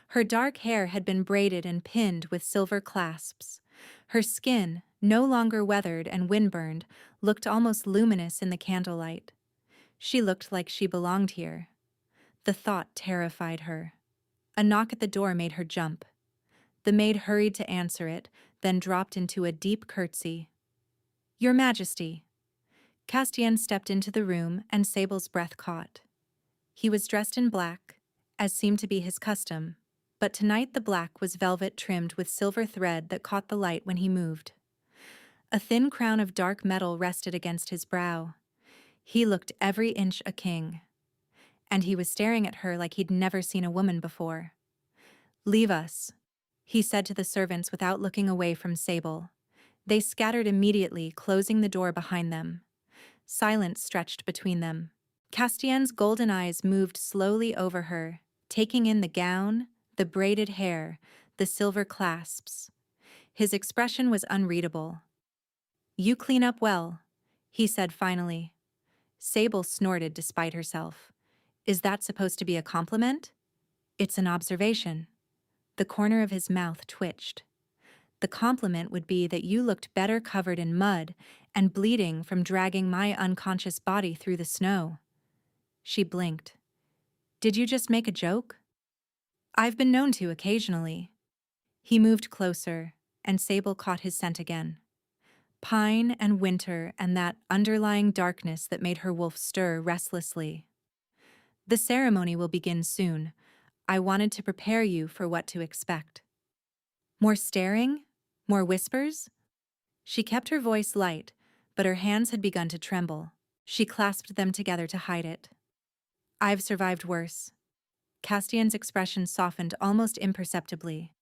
Speaker 1: Her dark hair had been braided and pinned with silver clasps. Her skin, no longer weathered and windburned, looked almost luminous in the candlelight. She looked like she belonged here. The thought terrified her. A knock at the door made her jump. The maid hurried to answer it, then dropped into a deep curtsy. Your Majesty. Castian stepped into the room and Sable's breath caught. He was dressed in black, as seemed to be his custom, but tonight the black was velvet trimmed with silver thread that caught the light when he moved. A thin crown of dark metal rested against his brow. He looked every inch a king. And he was staring at her like he'd never seen a woman before. Leave us, he said to the servants without looking away from Sable. They scattered immediately, closing the door behind them. Silence stretched between them. Castian's golden eyes moved slowly over her, taking in the gown, the braided hair, the silver clasps. His expression was unreadable. You clean up well, he said finally. Sable snorted despite herself. Is that supposed to be a compliment? It's an observation. The corner of his mouth twitched. The compliment would be that you looked better covered in mud and bleeding from dragging my unconscious body through the snow. She blinked. Did you just make a joke? I've been known to occasionally. He moved closer, and Sable caught his scent again. Pine and winter and that underlying darkness that made her wolf stir restlessly. The ceremony will begin soon. I wanted to prepare you for what to expect. More staring? More whispers? She kept her voice light, but her hands had begun to tremble. She clasped them together to hide it. I've survived worse. Castian's expression softened almost imperceptibly.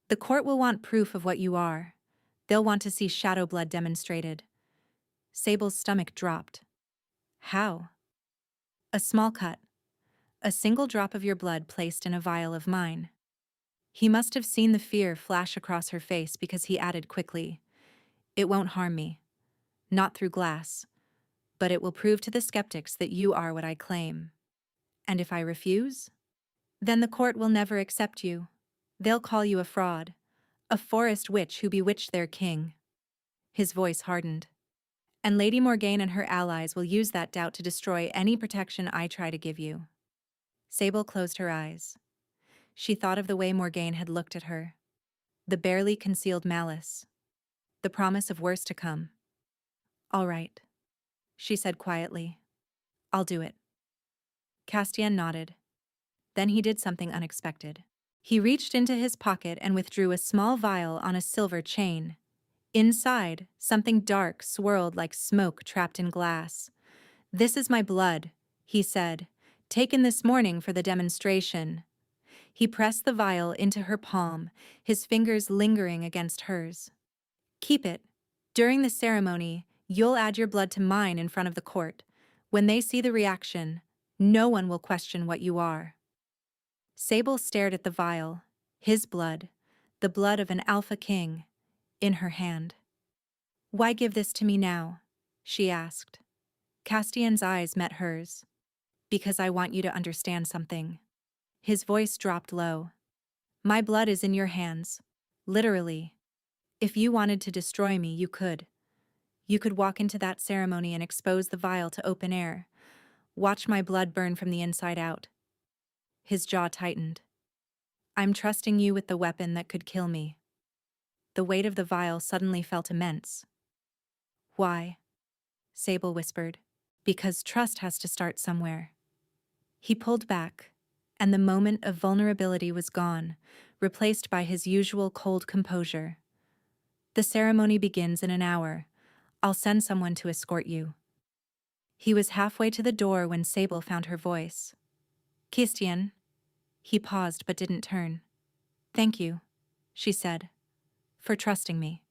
Speaker 1: The court will want proof of what you are. They'll want to see shadow blood demonstrated. Sable's stomach dropped. How? A small cut. A single drop of your blood placed in a vial of mine. He must have seen the fear flash across her face because he added quickly, It won't harm me. Not through glass. But it will prove to the skeptics that you are what I claim. And if I refuse? Then the court will never accept you. They'll call you a fraud. A forest witch who bewitched their king. His voice hardened. And Lady Morgaine and her allies will use that doubt to destroy any protection I try to give you. Sable closed her eyes. She thought of the way Morgaine had looked at her. The barely concealed malice. The promise of worse to come. All right, she said quietly. I'll do it. Castian nodded. Then he did something unexpected. He reached into his pocket and withdrew a small vial on a silver chain. Inside, something dark swirled like smoke trapped in glass. This is my blood, he said, taken this morning for the demonstration. He pressed the vial into her palm, his fingers lingering against hers. Keep it. During the ceremony, you'll add your blood to mine in front of the court. When they see the reaction, no one will question what you are. Sable stared at the vial, his blood, the blood of an alpha king, in her hand. Why give this to me now? She asked. Castian's eyes met hers. Because I want you to understand something. His voice dropped low. My blood is in your hands. Literally. If you wanted to destroy me, you could. You could walk into that ceremony and expose the vial to open air. Watch my blood burn from the inside out. His jaw tightened. I'm trusting you with the weapon that could kill me. The weight of the vial suddenly felt immense. Why? Sable whispered. Because trust has to start somewhere. He pulled back, and the moment of vulnerability was gone, replaced by his usual cold composure. The ceremony begins in an hour. I'll send someone to escort you. He was halfway to the door when Sable found her voice. Castian. He paused but didn't turn. Thank you, she said, for trusting me.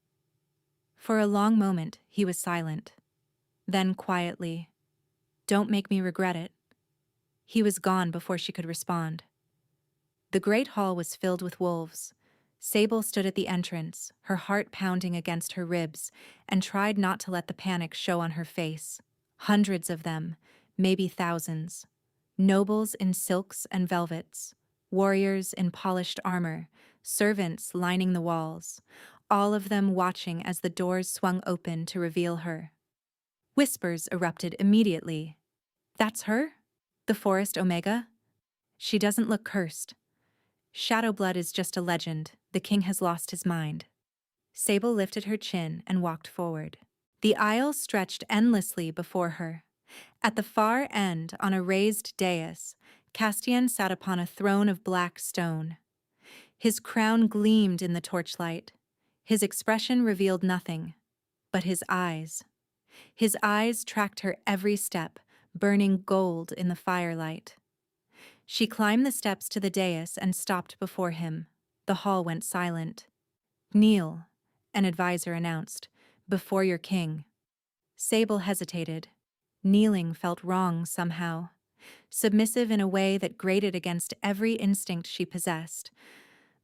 Speaker 1: For a long moment, he was silent. Then quietly, don't make me regret it. He was gone before she could respond. The great hall was filled with wolves. Sable stood at the entrance, her heart pounding against her ribs, and tried not to let the panic show on her face. Hundreds of them, maybe thousands. Nobles in silks and velvets, warriors in polished armor, servants lining the walls, all of them watching as the doors swung open to reveal her. Whispers erupted immediately. That's her? The Forest Omega? She doesn't look cursed. Shadowblood is just a legend. The king has lost his mind. Sable lifted her chin and walked forward. The aisle stretched endlessly before her. At the far end, on a raised dais, Castian sat upon a throne of black stone. His crown gleamed in the torchlight. His expression revealed nothing, but his eyes. His eyes tracked her every step, burning gold in the firelight. She climbed the steps to the dais and stopped before him. The hall went silent. Kneel, an advisor announced, before your king. Sable hesitated. Kneeling felt wrong somehow, submissive in a way that grated against every instinct she possessed.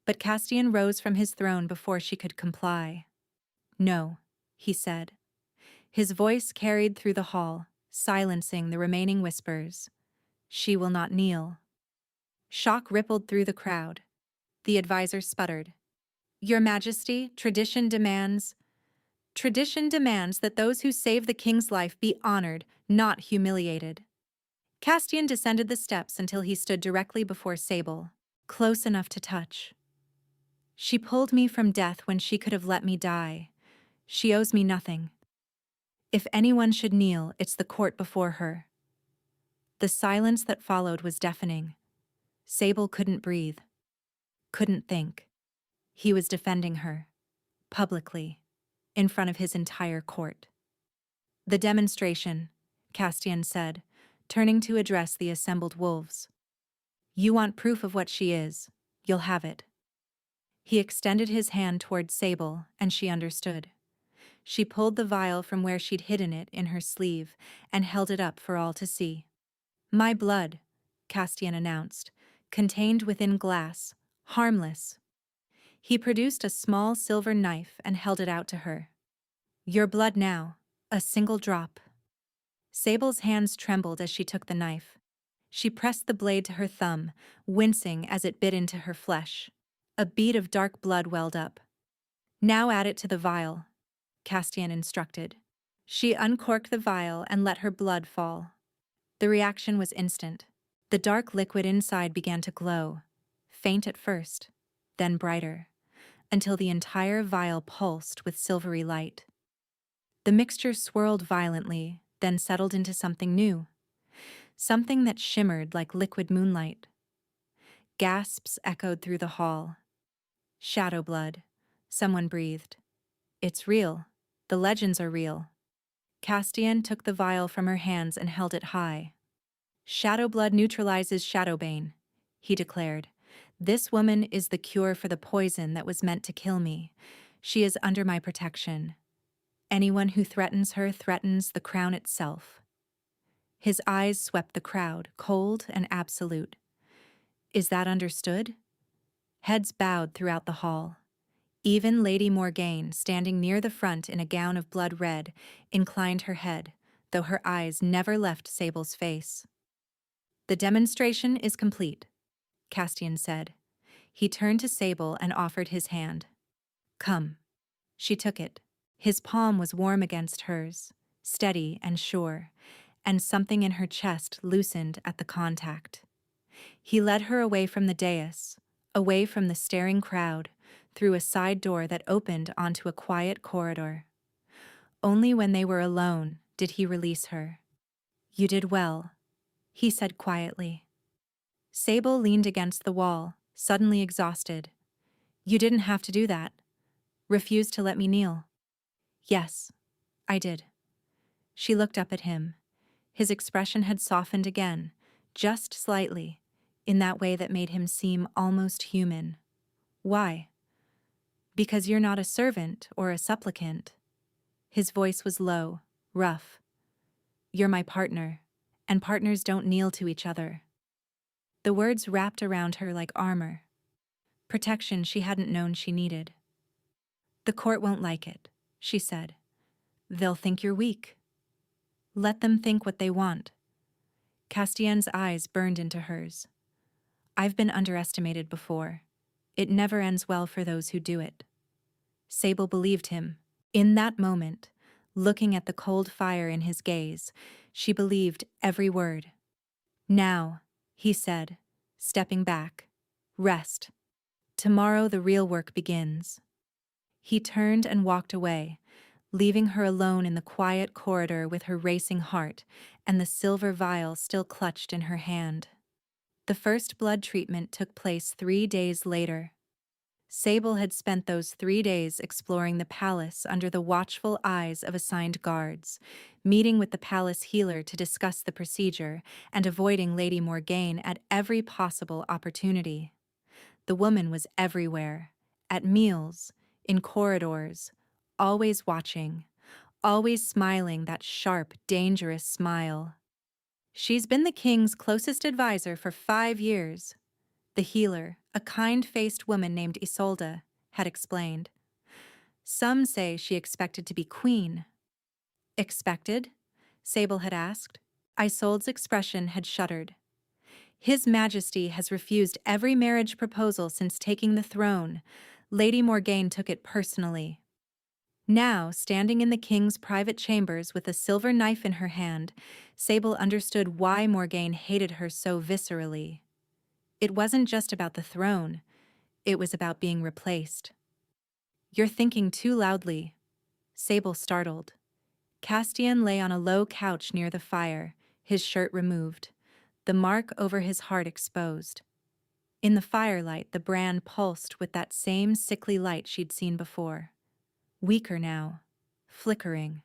Speaker 1: But Castian rose from his throne before she could comply. No, he said. His voice carried through the hall, silencing the remaining whispers. She will not kneel. Shock rippled through the crowd. The advisor sputtered. Your Majesty, tradition demands that those who save the king's life be honored, not humiliated. Castian descended the steps until he stood directly before Sable, close enough to touch. She pulled me from death when she could have let me die. She owes me nothing. If anyone should kneel, it's the court before her. The silence that followed was deafening. Sable couldn't breathe, couldn't think. He was defending her, publicly, in front of his entire court. The demonstration, Castian said, turning to address the assembled wolves. You want proof of what she is, you'll have it. He extended his hand toward Sable, and she understood. She pulled the vial from where she'd hidden it in her sleeve and held it up for all to see. My blood, Castian announced, contained within glass, harmless. He produced a small silver knife and held it out to her. Your blood now, a single drop. Sable's hands trembled as she took the knife. She pressed the blade to her thumb, wincing as it bit into her flesh. A bead of dark blood welled up. Now add it to the vial, Castian instructed. She uncorked the vial and let her blood fall. The reaction was instant. The dark liquid inside began to glow, faint at first, then brighter, until the entire vial pulsed with silvery light. The mixture swirled violently, then settled into something new, something that shimmered like liquid moonlight. Gasps echoed through the hall. Shadow blood, someone breathed. It's real. The legends are real. Castian took the vial from her hands and held it high. Shadow blood neutralizes Shadowbane, he declared. This woman is the cure for the poison that was meant to kill me. She is under my protection. Anyone who threatens her threatens the crown itself. His eyes swept the crowd, cold and absolute. Is that understood? Heads bowed throughout the hall. Even Lady Morgaine, standing near the front in a gown of blood red, inclined her head, though her eyes never left Sable's face. The demonstration is complete, Castian said. He turned to Sable and offered his hand. Come. She took it. His palm was warm against hers, steady and sure, and something in her chest loosened at the contact. He led her away from the dais, away from the staring crowd, through a side door that opened onto a quiet corridor. Only when they were alone did he release her. You did well, he said quietly. Sable leaned against the wall, suddenly exhausted. You didn't have to do that. Refused to let me kneel. Yes, I did. She looked up at him. His expression had softened again, just slightly, in that way that made him seem almost human. Why? Because you're not a servant or a supplicant. His voice was low, rough. You're my partner, and partners don't kneel to each other. The words wrapped around her like armor. Protection she hadn't known she needed. The court won't like it, she said. They'll think you're weak. Let them think what they want. Castian's eyes burned into hers. I've been underestimated before. It never ends well for those who do it. Sable believed him. In that moment, looking at the cold fire in his gaze, she believed every word. Now, he said, stepping back, rest. Tomorrow the real work begins. He turned and walked away, leaving her alone in the quiet corridor with her racing heart and the silver vial still clutched in her hand. The first blood treatment took place 3 days later. Sable had spent those 3 days exploring the palace under the watchful eyes of assigned guards, meeting with the palace healer to discuss the procedure and avoiding Lady Morgaine at every possible opportunity. The woman was everywhere, at meals, in corridors, always watching, always smiling that sharp, dangerous smile. She's been the king's closest advisor for 5 years. The healer, a kind-faced woman named Isolde, had explained. Some say she expected to be queen. Expected? Sable had asked. Isolde's expression had shuddered. His Majesty has refused every marriage proposal since taking the throne. Lady Morgaine took it personally. Now, standing in the king's private chambers with a silver knife in her hand, Sable understood why Morgaine hated her so viscerally. It wasn't just about the throne. It was about being replaced. You're thinking too loudly. Sable startled. Castian lay on a low couch near the fire, his shirt removed, the mark over his heart exposed. In the firelight, the brand pulsed with that same sickly light she'd seen before. Weaker now, flickering.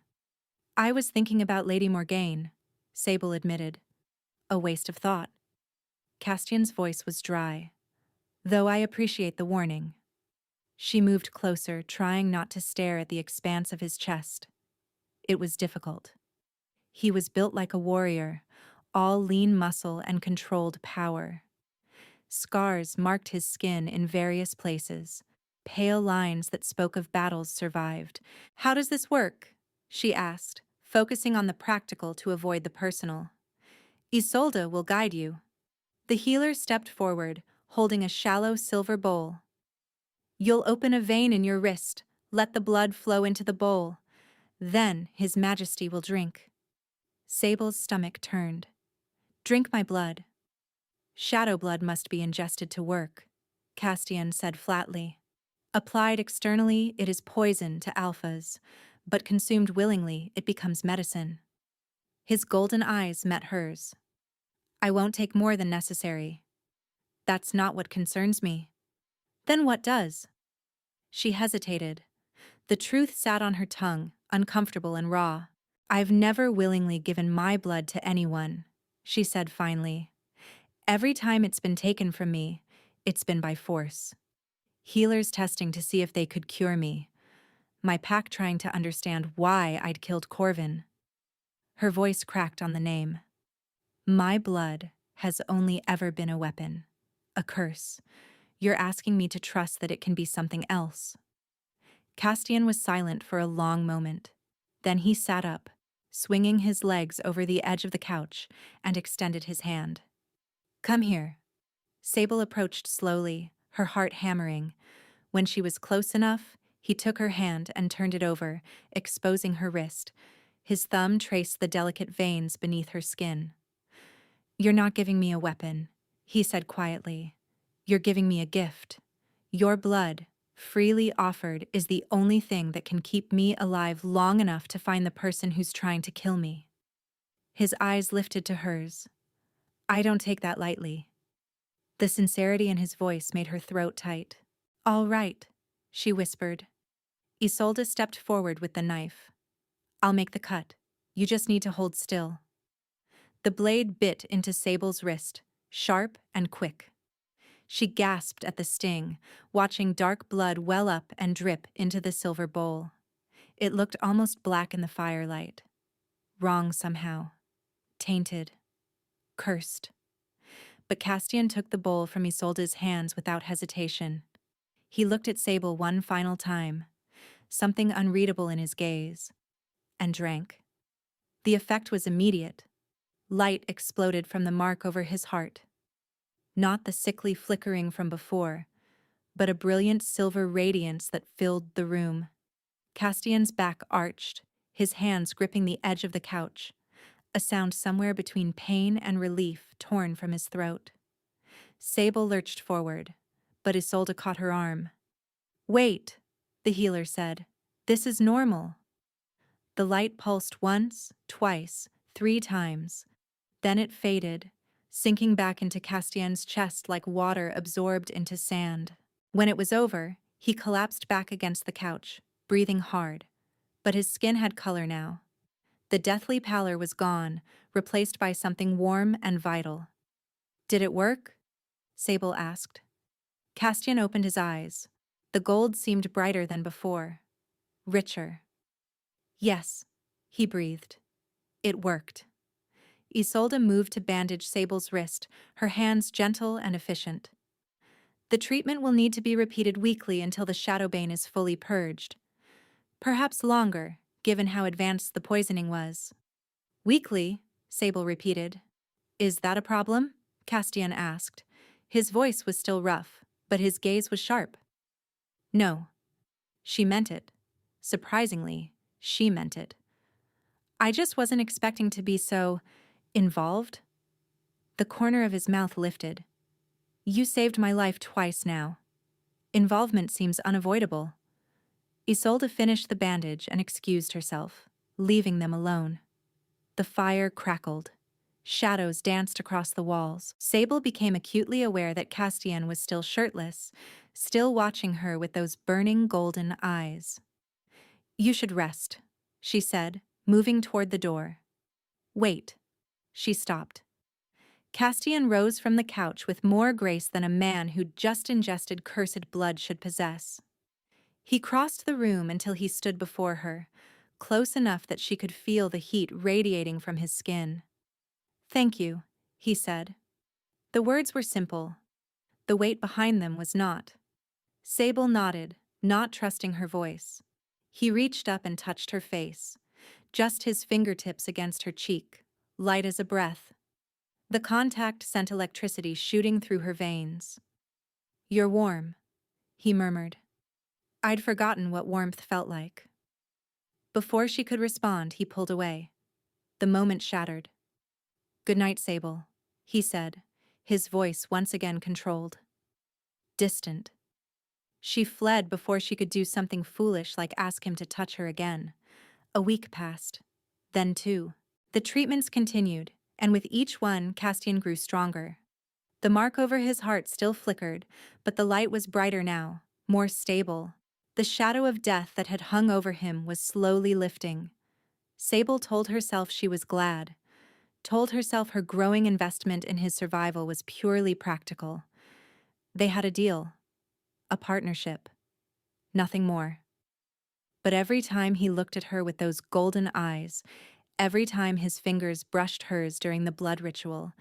Speaker 1: I was thinking about Lady Morgaine, Sable admitted. A waste of thought. Castian's voice was dry. Though I appreciate the warning. She moved closer, trying not to stare at the expanse of his chest. It was difficult. He was built like a warrior, all lean muscle and controlled power. Scars marked his skin in various places, pale lines that spoke of battles survived. How does this work? She asked, focusing on the practical to avoid the personal. Isolde will guide you. The healer stepped forward, holding a shallow silver bowl. You'll open a vein in your wrist, Let the blood flow into the bowl. Then His Majesty will drink. Sable's stomach turned. Drink my blood. Shadow blood must be ingested to work, Castian said flatly. Applied externally, it is poison to alphas, but consumed willingly, it becomes medicine. His golden eyes met hers. I won't take more than necessary. That's not what concerns me. Then what does? She hesitated. The truth sat on her tongue, uncomfortable and raw. I've never willingly given my blood to anyone, she said finally. Every time it's been taken from me, it's been by force. Healers testing to see if they could cure me. My pack trying to understand why I'd killed Corvin. Her voice cracked on the name. My blood has only ever been a weapon. A curse. You're asking me to trust that it can be something else. Castian was silent for a long moment. Then he sat up, swinging his legs over the edge of the couch, and extended his hand. Come here. Sable approached slowly, her heart hammering. When she was close enough, he took her hand and turned it over, exposing her wrist. His thumb traced the delicate veins beneath her skin. You're not giving me a weapon, he said quietly. You're giving me a gift. Your blood, freely offered, is the only thing that can keep me alive long enough to find the person who's trying to kill me. His eyes lifted to hers. I don't take that lightly. The sincerity in his voice made her throat tight. All right, she whispered. Isolde stepped forward with the knife. I'll make the cut. You just need to hold still. The blade bit into Sable's wrist, sharp and quick. She gasped at the sting, watching dark blood well up and drip into the silver bowl. It looked almost black in the firelight. Wrong somehow. Tainted. Cursed. But Castian took the bowl from Isolde's hands without hesitation. He looked at Sable one final time, something unreadable in his gaze, and drank. The effect was immediate. Light exploded from the mark over his heart. Not the sickly flickering from before, but a brilliant silver radiance that filled the room. Castian's back arched, his hands gripping the edge of the couch, a sound somewhere between pain and relief torn from his throat. Sable lurched forward, but Isolde caught her arm. Wait, the healer said. This is normal. The light pulsed once, twice, 3 times. Then it faded, sinking back into Castian's chest like water absorbed into sand. When it was over, he collapsed back against the couch, breathing hard. But his skin had color now. The deathly pallor was gone, replaced by something warm and vital. Did it work? Sable asked. Castian opened his eyes. The gold seemed brighter than before. Richer. Yes, he breathed. It worked. Isolde moved to bandage Sable's wrist, her hands gentle and efficient. The treatment will need to be repeated weekly until the Shadowbane is fully purged. Perhaps longer, given how advanced the poisoning was. Weekly, Sable repeated. Is that a problem? Castian asked. His voice was still rough, but his gaze was sharp. No. She meant it. Surprisingly, she meant it. I just wasn't expecting to be so involved. The corner of his mouth lifted. You saved my life twice now. Involvement seems unavoidable. Isolde finished the bandage and excused herself, leaving them alone. The fire crackled. Shadows danced across the walls. Sable became acutely aware that Castian was still shirtless, still watching her with those burning golden eyes. You should rest, she said, moving toward the door. Wait. She stopped. Castian rose from the couch with more grace than a man who'd just ingested cursed blood should possess. He crossed the room until he stood before her, close enough that she could feel the heat radiating from his skin. Thank you, he said. The words were simple. The weight behind them was not. Sable nodded, not trusting her voice. He reached up and touched her face, just his fingertips against her cheek, light as a breath. The contact sent electricity shooting through her veins. You're warm, he murmured. I'd forgotten what warmth felt like. Before she could respond, he pulled away. The moment shattered. "Good night, Sable," he said, his voice once again controlled. Distant. She fled before she could do something foolish like ask him to touch her again. A week passed. Then two. The treatments continued, and with each one, Castian grew stronger. The mark over his heart still flickered, but the light was brighter now, more stable. The shadow of death that had hung over him was slowly lifting. Sable told herself she was glad, told herself her growing investment in his survival was purely practical. They had a deal, a partnership, nothing more. But every time he looked at her with those golden eyes, every time his fingers brushed hers during the blood ritual,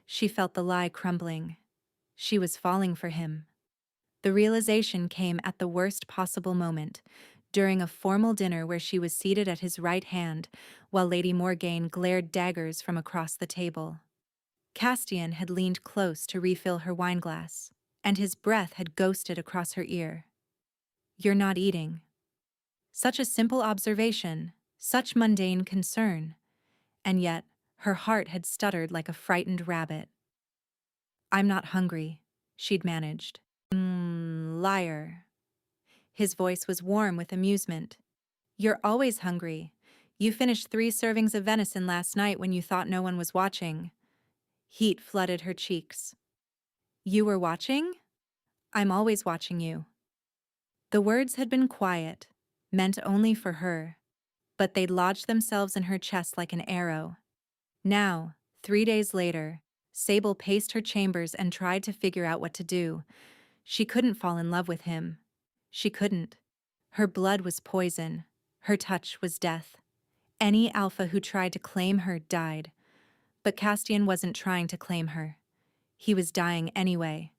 Speaker 1: she felt the lie crumbling. She was falling for him. The realization came at the worst possible moment, during a formal dinner where she was seated at his right hand, while Lady Morgaine glared daggers from across the table. Castian had leaned close to refill her wineglass, and his breath had ghosted across her ear. "You're not eating." Such a simple observation, such mundane concern, and yet her heart had stuttered like a frightened rabbit. "I'm not hungry," she'd managed. Liar." His voice was warm with amusement. "You're always hungry. You finished 3 servings of venison last night when you thought no one was watching." Heat flooded her cheeks. "You were watching? I'm always watching you." The words had been quiet, meant only for her, but they'd lodged themselves in her chest like an arrow. Now, 3 days later, Sable paced her chambers and tried to figure out what to do. She couldn't fall in love with him. She couldn't. Her blood was poison. Her touch was death. Any alpha who tried to claim her died. But Castian wasn't trying to claim her. He was dying anyway.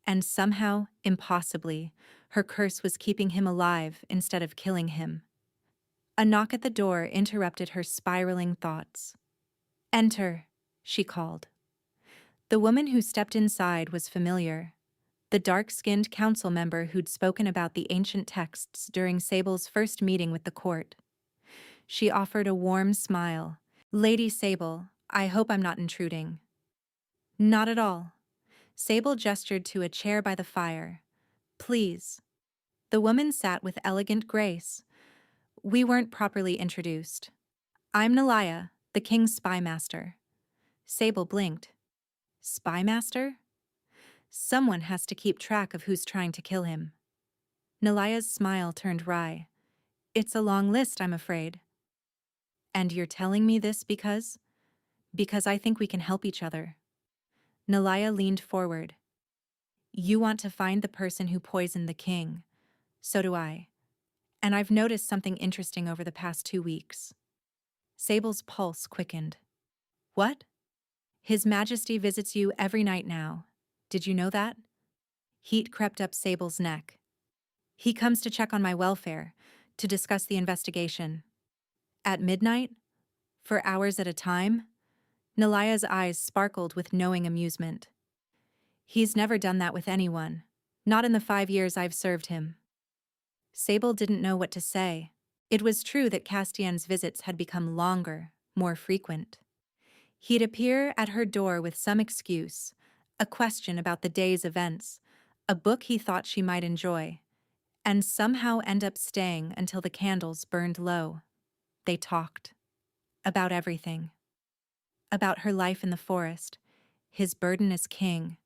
Speaker 1: And somehow, impossibly, her curse was keeping him alive instead of killing him. A knock at the door interrupted her spiraling thoughts. "Enter," she called. The woman who stepped inside was familiar. The dark-skinned council member who'd spoken about the ancient texts during Sable's first meeting with the court. She offered a warm smile. "Lady Sable, I hope I'm not intruding." "Not at all." Sable gestured to a chair by the fire. "Please." The woman sat with elegant grace. "We weren't properly introduced. I'm Nalaya, the king's spy master." Sable blinked. Spy master? Someone has to keep track of who's trying to kill him. Nalaya's smile turned wry. "It's a long list, I'm afraid." "And you're telling me this because?" "Because I think we can help each other." Nalaya leaned forward. "You want to find the person who poisoned the king. So do I. And I've noticed something interesting over the past 2 weeks." Sable's pulse quickened. "What?" "His Majesty visits you every night now. Did you know that?" Heat crept up Sable's neck. "He comes to check on my welfare, to discuss the investigation." "At midnight? For hours at a time?" Nalaya's eyes sparkled with knowing amusement. "He's never done that with anyone. Not in the 5 years I've served him." Sable didn't know what to say. It was true that Castian's visits had become longer, more frequent. He'd appear at her door with some excuse, a question about the day's events, a book he thought she might enjoy, and somehow end up staying until the candles burned low. They talked. About everything. About her life in the forest, his burden as king,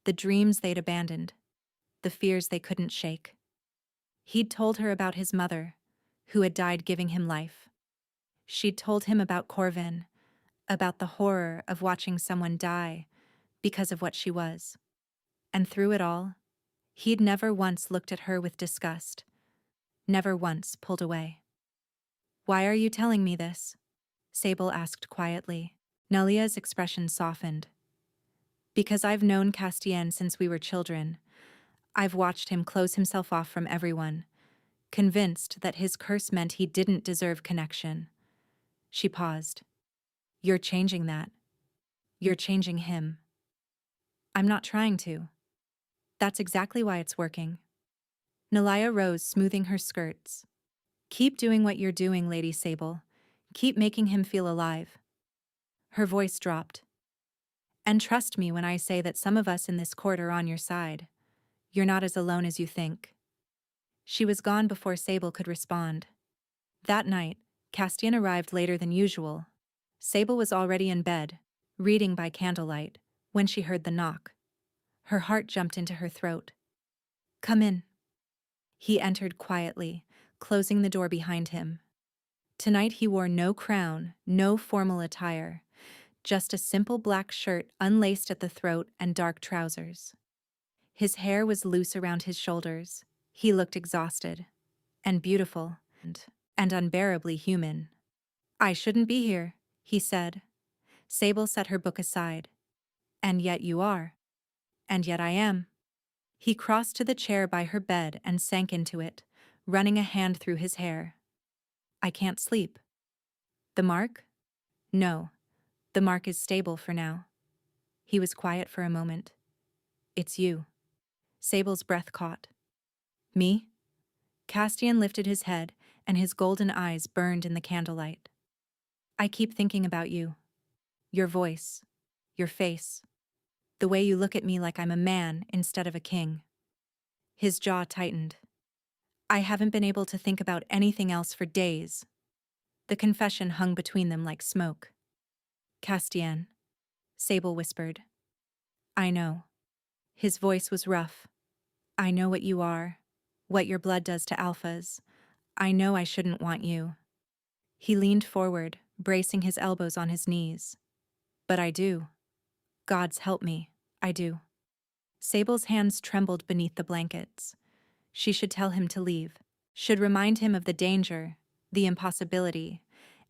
Speaker 1: the dreams they'd abandoned, the fears they couldn't shake. He'd told her about his mother, who had died giving him life. She'd told him about Corvin, about the horror of watching someone die because of what she was. And through it all, he'd never once looked at her with disgust, never once pulled away. "Why are you telling me this?" Sable asked quietly. Nalia's expression softened. "Because I've known Castian since we were children. I've watched him close himself off from everyone, convinced that his curse meant he didn't deserve connection." She paused. "You're changing that. You're changing him." "I'm not trying to. That's exactly why it's working." Nalaya rose, smoothing her skirts. Keep doing what you're doing, Lady Sable. Keep making him feel alive. Her voice dropped. And trust me when I say that some of us in this court are on your side. You're not as alone as you think. She was gone before Sable could respond. That night, Castian arrived later than usual. Sable was already in bed, reading by candlelight, when she heard the knock. Her heart jumped into her throat. Come in. He entered quietly, closing the door behind him. Tonight he wore no crown, no formal attire, just a simple black shirt unlaced at the throat and dark trousers. His hair was loose around his shoulders. He looked exhausted, and beautiful, and unbearably human. I shouldn't be here, he said. Sable set her book aside. And yet you are. And yet I am. He crossed to the chair by her bed and sank into it, running a hand through his hair. I can't sleep. The mark? No. The mark is stable for now. He was quiet for a moment. It's you. Sable's breath caught. Me? Castian lifted his head, and his golden eyes burned in the candlelight. I keep thinking about you. Your voice. Your face. The way you look at me like I'm a man instead of a king. His jaw tightened. I haven't been able to think about anything else for days. The confession hung between them like smoke. Castian, Sable whispered. I know. His voice was rough. I know what you are, what your blood does to alphas. I know I shouldn't want you. He leaned forward, bracing his elbows on his knees. But I do. Gods help me, I do. Sable's hands trembled beneath the blankets. She should tell him to leave, should remind him of the danger, the impossibility,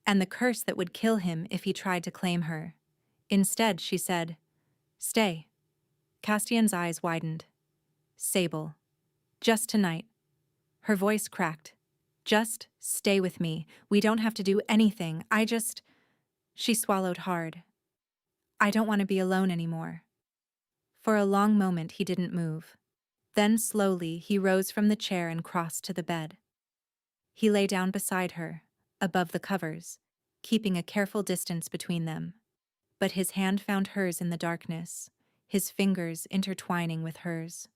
Speaker 1: and the curse that would kill him if he tried to claim her. Instead, she said, Stay. Castian's eyes widened. Sable. Just tonight. Her voice cracked. Just stay with me. We don't have to do anything. She swallowed hard. I don't want to be alone anymore. For a long moment he didn't move. Then slowly he rose from the chair and crossed to the bed. He lay down beside her, above the covers, keeping a careful distance between them. But his hand found hers in the darkness, his fingers intertwining with hers.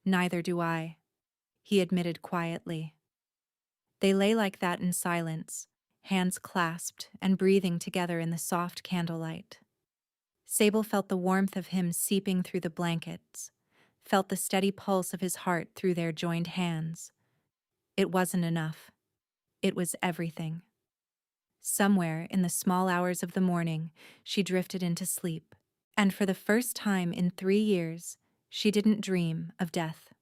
Speaker 1: Neither do I, he admitted quietly. They lay like that in silence, hands clasped and breathing together in the soft candlelight. Sable felt the warmth of him seeping through the blankets, felt the steady pulse of his heart through their joined hands. It wasn't enough. It was everything. Somewhere in the small hours of the morning, she drifted into sleep, and for the first time in 3 years, she didn't dream of death.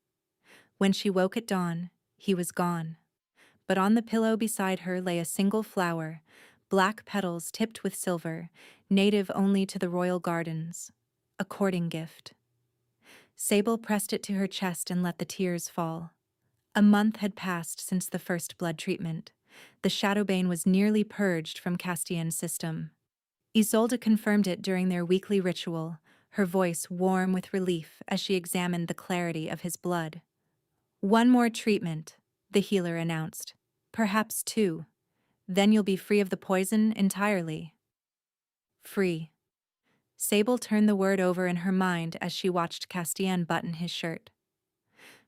Speaker 1: When she woke at dawn, he was gone. But on the pillow beside her lay a single flower, black petals tipped with silver, native only to the royal gardens, a courting gift. Sable pressed it to her chest and let the tears fall. A month had passed since the first blood treatment. The Shadowbane was nearly purged from Castian's system. Isolde confirmed it during their weekly ritual, her voice warm with relief as she examined the clarity of his blood. One more treatment, the healer announced. Perhaps 2. Then you'll be free of the poison entirely. Free. Sable turned the word over in her mind as she watched Castian button his shirt.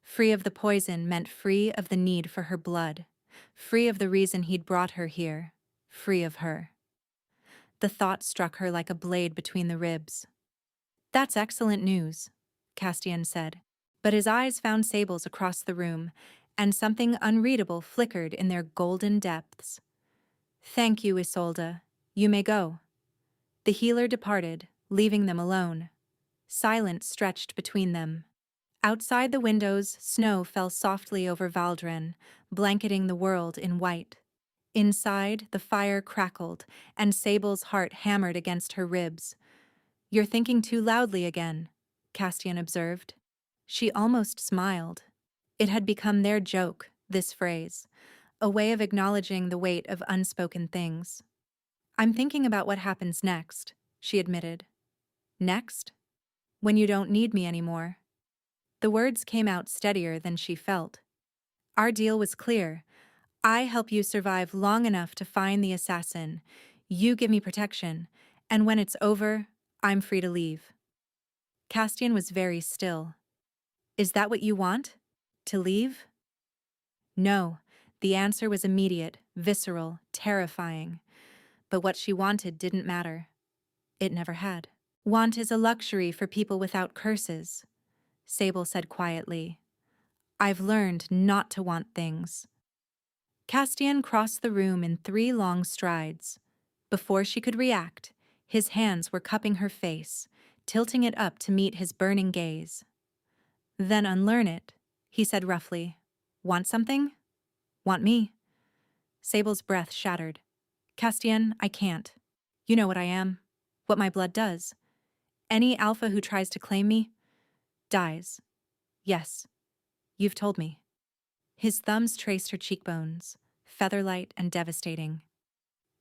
Speaker 1: Free of the poison meant free of the need for her blood, free of the reason he'd brought her here, free of her. The thought struck her like a blade between the ribs. That's excellent news, Castian said, but his eyes found Sable's across the room, and something unreadable flickered in their golden depths. Thank you, Isolde. You may go. The healer departed, leaving them alone. Silence stretched between them. Outside the windows, snow fell softly over Valdren, blanketing the world in white. Inside, the fire crackled, and Sable's heart hammered against her ribs. You're thinking too loudly again, Castian observed. She almost smiled. It had become their joke, this phrase, a way of acknowledging the weight of unspoken things. I'm thinking about what happens next, she admitted. Next? When you don't need me anymore. The words came out steadier than she felt. Our deal was clear. I help you survive long enough to find the assassin. You give me protection, and when it's over, I'm free to leave. Castian was very still. Is that what you want? To leave? No. The answer was immediate, visceral, terrifying. But what she wanted didn't matter. It never had. Want is a luxury for people without curses, Sable said quietly. I've learned not to want things. Castian crossed the room in 3 long strides. Before she could react, his hands were cupping her face, tilting it up to meet his burning gaze. Then unlearn it, he said roughly. Want something? Want me? Sable's breath shattered. Castian, I can't. You know what I am, what my blood does. Any alpha who tries to claim me dies. Yes, you've told me. His thumbs traced her cheekbones, featherlight and devastating.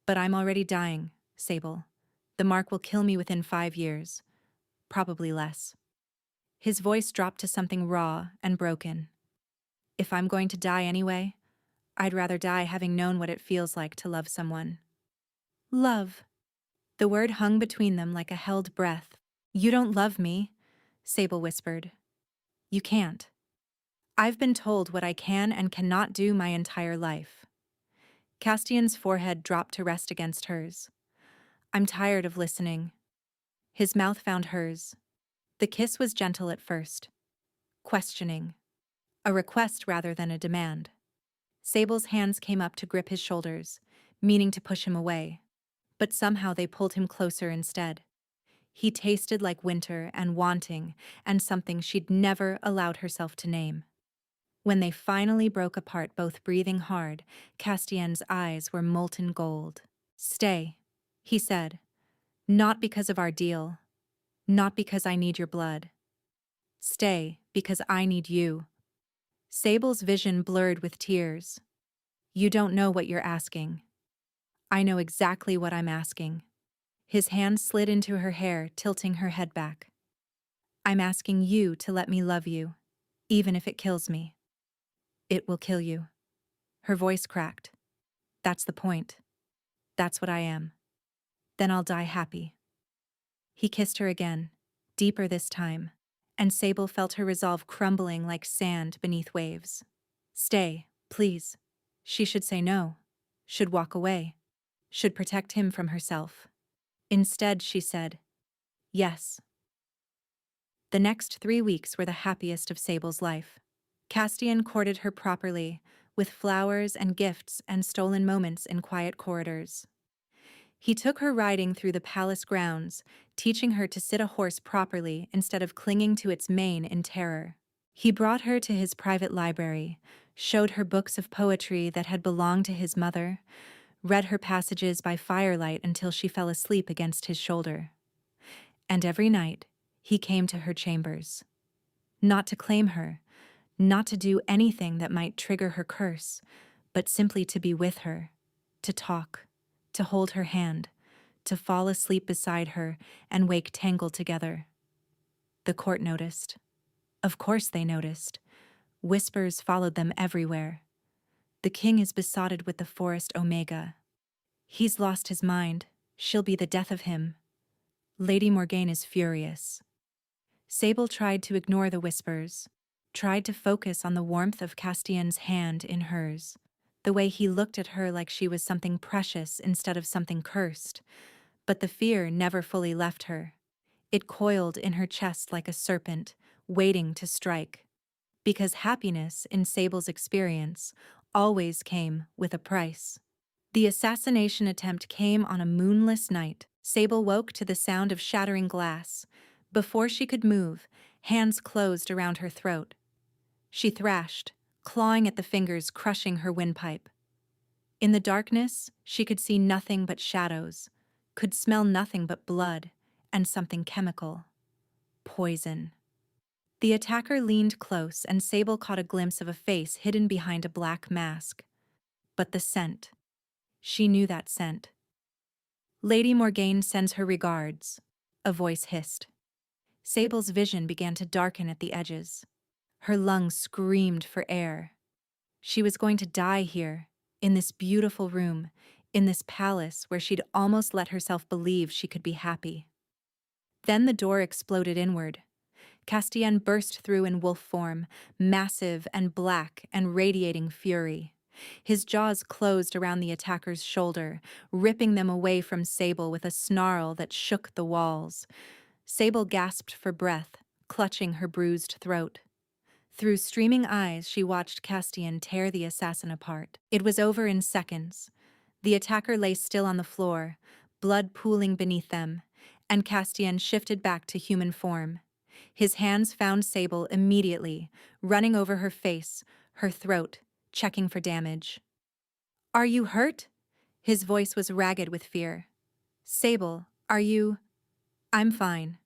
Speaker 1: But I'm already dying, Sable. The mark will kill me within 5 years. Probably less. His voice dropped to something raw and broken. If I'm going to die anyway, I'd rather die having known what it feels like to love someone. Love. The word hung between them like a held breath. You don't love me, Sable whispered. You can't. I've been told what I can and cannot do my entire life. Castian's forehead dropped to rest against hers. I'm tired of listening. His mouth found hers. The kiss was gentle at first. Questioning. A request rather than a demand. Sable's hands came up to grip his shoulders, meaning to push him away. But somehow they pulled him closer instead. He tasted like winter and wanting, and something she'd never allowed herself to name. When they finally broke apart, both breathing hard, Castian's eyes were molten gold. Stay, he said. Not because of our deal. Not because I need your blood. Stay, because I need you. Sable's vision blurred with tears. You don't know what you're asking. I know exactly what I'm asking. His hand slid into her hair, tilting her head back. I'm asking you to let me love you, even if it kills me. It will kill you. Her voice cracked. That's the point. That's what I am. Then I'll die happy. He kissed her again, deeper this time, and Sable felt her resolve crumbling like sand beneath waves. Stay, please. She should say no, should walk away, should protect him from herself. Instead, she said, yes. The next 3 weeks were the happiest of Sable's life. Castian courted her properly, with flowers and gifts and stolen moments in quiet corridors. He took her riding through the palace grounds, teaching her to sit a horse properly instead of clinging to its mane in terror. He brought her to his private library, showed her books of poetry that had belonged to his mother, read her passages by firelight until she fell asleep against his shoulder. And every night, he came to her chambers. Not to claim her, not to do anything that might trigger her curse, but simply to be with her, to talk, to hold her hand, to fall asleep beside her and wake tangled together. The court noticed. Of course they noticed. Whispers followed them everywhere. The king is besotted with the forest Omega. He's lost his mind. She'll be the death of him. Lady Morgaine is furious. Sable tried to ignore the whispers, tried to focus on the warmth of Castian's hand in hers, the way he looked at her like she was something precious instead of something cursed. But the fear never fully left her. It coiled in her chest like a serpent, waiting to strike. Because happiness, in Sable's experience, always came with a price. The assassination attempt came on a moonless night. Sable woke to the sound of shattering glass. Before she could move, hands closed around her throat. She thrashed, clawing at the fingers crushing her windpipe. In the darkness, she could see nothing but shadows, could smell nothing but blood and something chemical. Poison. The attacker leaned close and Sable caught a glimpse of a face hidden behind a black mask. But the scent. She knew that scent. Lady Morgaine sends her regards, a voice hissed. Sable's vision began to darken at the edges. Her lungs screamed for air. She was going to die here, in this beautiful room, in this palace where she'd almost let herself believe she could be happy. Then the door exploded inward. Castian burst through in wolf form, massive and black and radiating fury. His jaws closed around the attacker's shoulder, ripping them away from Sable with a snarl that shook the walls. Sable gasped for breath, clutching her bruised throat. Through streaming eyes, she watched Castian tear the assassin apart. It was over in seconds. The attacker lay still on the floor, blood pooling beneath them, and Castian shifted back to human form. His hands found Sable immediately, running over her face, her throat, checking for damage. "Are you hurt?" His voice was ragged with fear. "Sable, are you—" "I'm fine."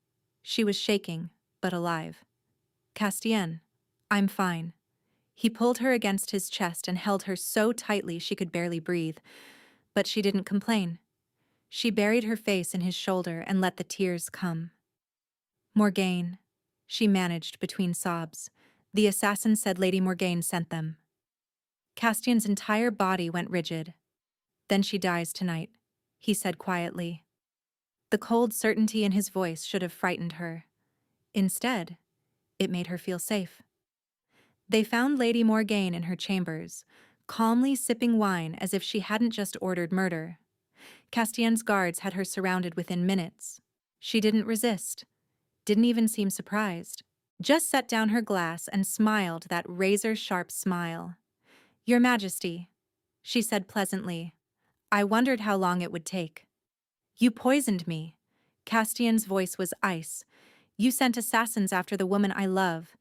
Speaker 1: She was shaking, but alive. "Castian, I'm fine." He pulled her against his chest and held her so tightly she could barely breathe. But she didn't complain. She buried her face in his shoulder and let the tears come. "Morgaine," she managed between sobs. "The assassin said Lady Morgaine sent them." Castian's entire body went rigid. "Then she dies tonight," he said quietly. The cold certainty in his voice should have frightened her. Instead, it made her feel safe. They found Lady Morgaine in her chambers, calmly sipping wine as if she hadn't just ordered murder. Castian's guards had her surrounded within minutes. She didn't resist, didn't even seem surprised. Just set down her glass and smiled that razor-sharp smile. "Your Majesty," she said pleasantly. "I wondered how long it would take." "You poisoned me." Castian's voice was ice. "You sent assassins after the woman I love.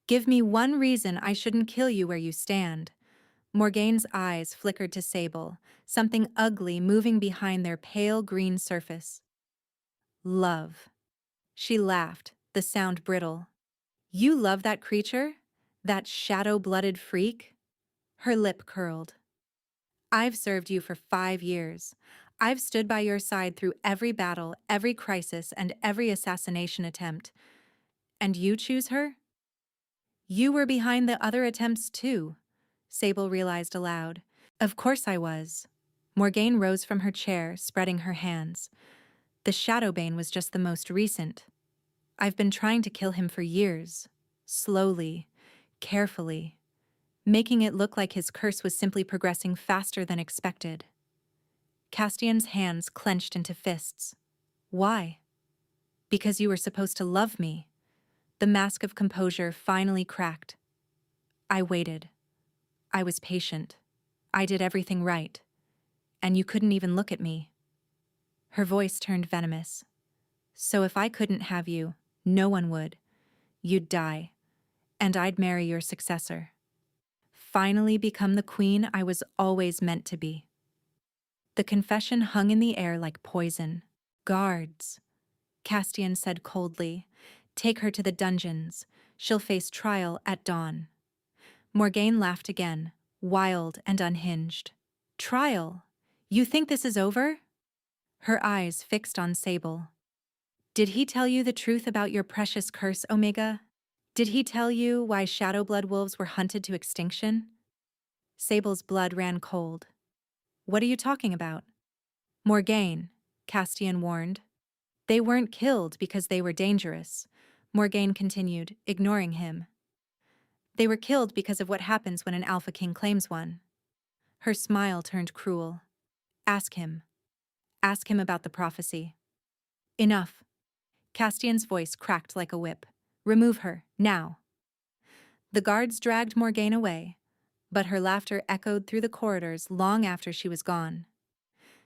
Speaker 1: Give me one reason I shouldn't kill you where you stand." Morgaine's eyes flickered to Sable, something ugly moving behind their pale green surface. "Love." She laughed, the sound brittle. "You love that creature? That shadow-blooded freak?" Her lip curled. "I've served you for 5 years. I've stood by your side through every battle, every crisis, and every assassination attempt. And you choose her?" "You were behind the other attempts too," Sable realized aloud. "Of course I was." Morgaine rose from her chair, spreading her hands. "The Shadowbane was just the most recent. I've been trying to kill him for years. Slowly, carefully, making it look like his curse was simply progressing faster than expected." Castian's hands clenched into fists. "Why?" "Because you were supposed to love me." The mask of composure finally cracked. "I waited. I was patient. I did everything right. And you couldn't even look at me." Her voice turned venomous. "So if I couldn't have you, no one would. You'd die. And I'd marry your successor. Finally become the queen I was always meant to be." The confession hung in the air like poison. "Guards," Castian said coldly. "Take her to the dungeons. She'll face trial at dawn." Morgaine laughed again, wild and unhinged. "Trial? You think this is over?" Her eyes fixed on Sable. "Did he tell you the truth about your precious curse, Omega? Did he tell you why Shadowblood wolves were hunted to extinction?" Sable's blood ran cold. "What are you talking about?" "Morgaine," Castian warned. "They weren't killed because they were dangerous," Morgaine continued, ignoring him. "They were killed because of what happens when an Alpha King claims one." Her smile turned cruel. "Ask him. Ask him about the prophecy." "Enough." Castian's voice cracked like a whip. "Remove her, now." The guards dragged Morgaine away, but her laughter echoed through the corridors long after she was gone.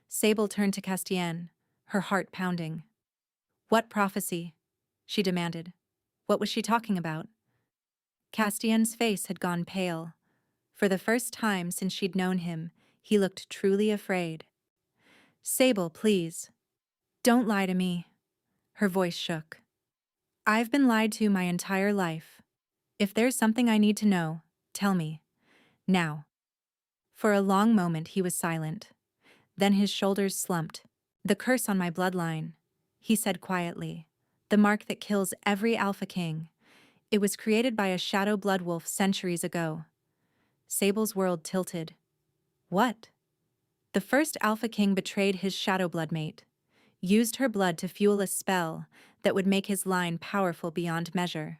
Speaker 1: Sable turned to Castian, her heart pounding. "What prophecy?" she demanded. "What was she talking about?" Castian's face had gone pale. For the first time since she'd known him, he looked truly afraid. "Sable, please. Don't lie to me." Her voice shook. "I've been lied to my entire life. If there's something I need to know, tell me. Now." For a long moment he was silent. Then his shoulders slumped. "The curse on my bloodline," he said quietly. "The mark that kills every Alpha King. It was created by a shadow blood wolf centuries ago. Sable's world tilted. What? The first Alpha King betrayed his shadow blood mate, used her blood to fuel a spell that would make his line powerful beyond measure.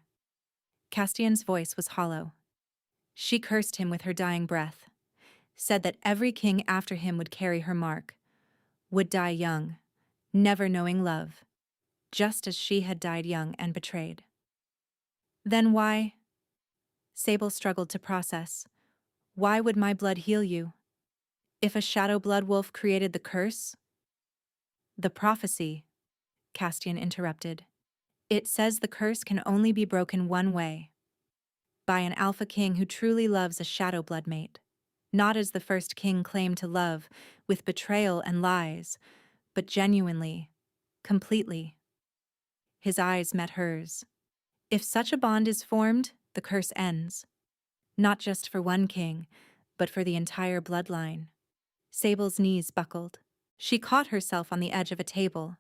Speaker 1: Castian's voice was hollow. She cursed him with her dying breath, said that every king after him would carry her mark, would die young, never knowing love, just as she had died young and betrayed. Then why? Sable struggled to process. Why would my blood heal you? If a shadow blood wolf created the curse? The prophecy, Castian interrupted. It says the curse can only be broken one way. By an alpha king who truly loves a shadow blood mate. Not as the first king claimed to love, with betrayal and lies, but genuinely, completely. His eyes met hers. If such a bond is formed, the curse ends. Not just for one king, but for the entire bloodline. Sable's knees buckled. She caught herself on the edge of a table.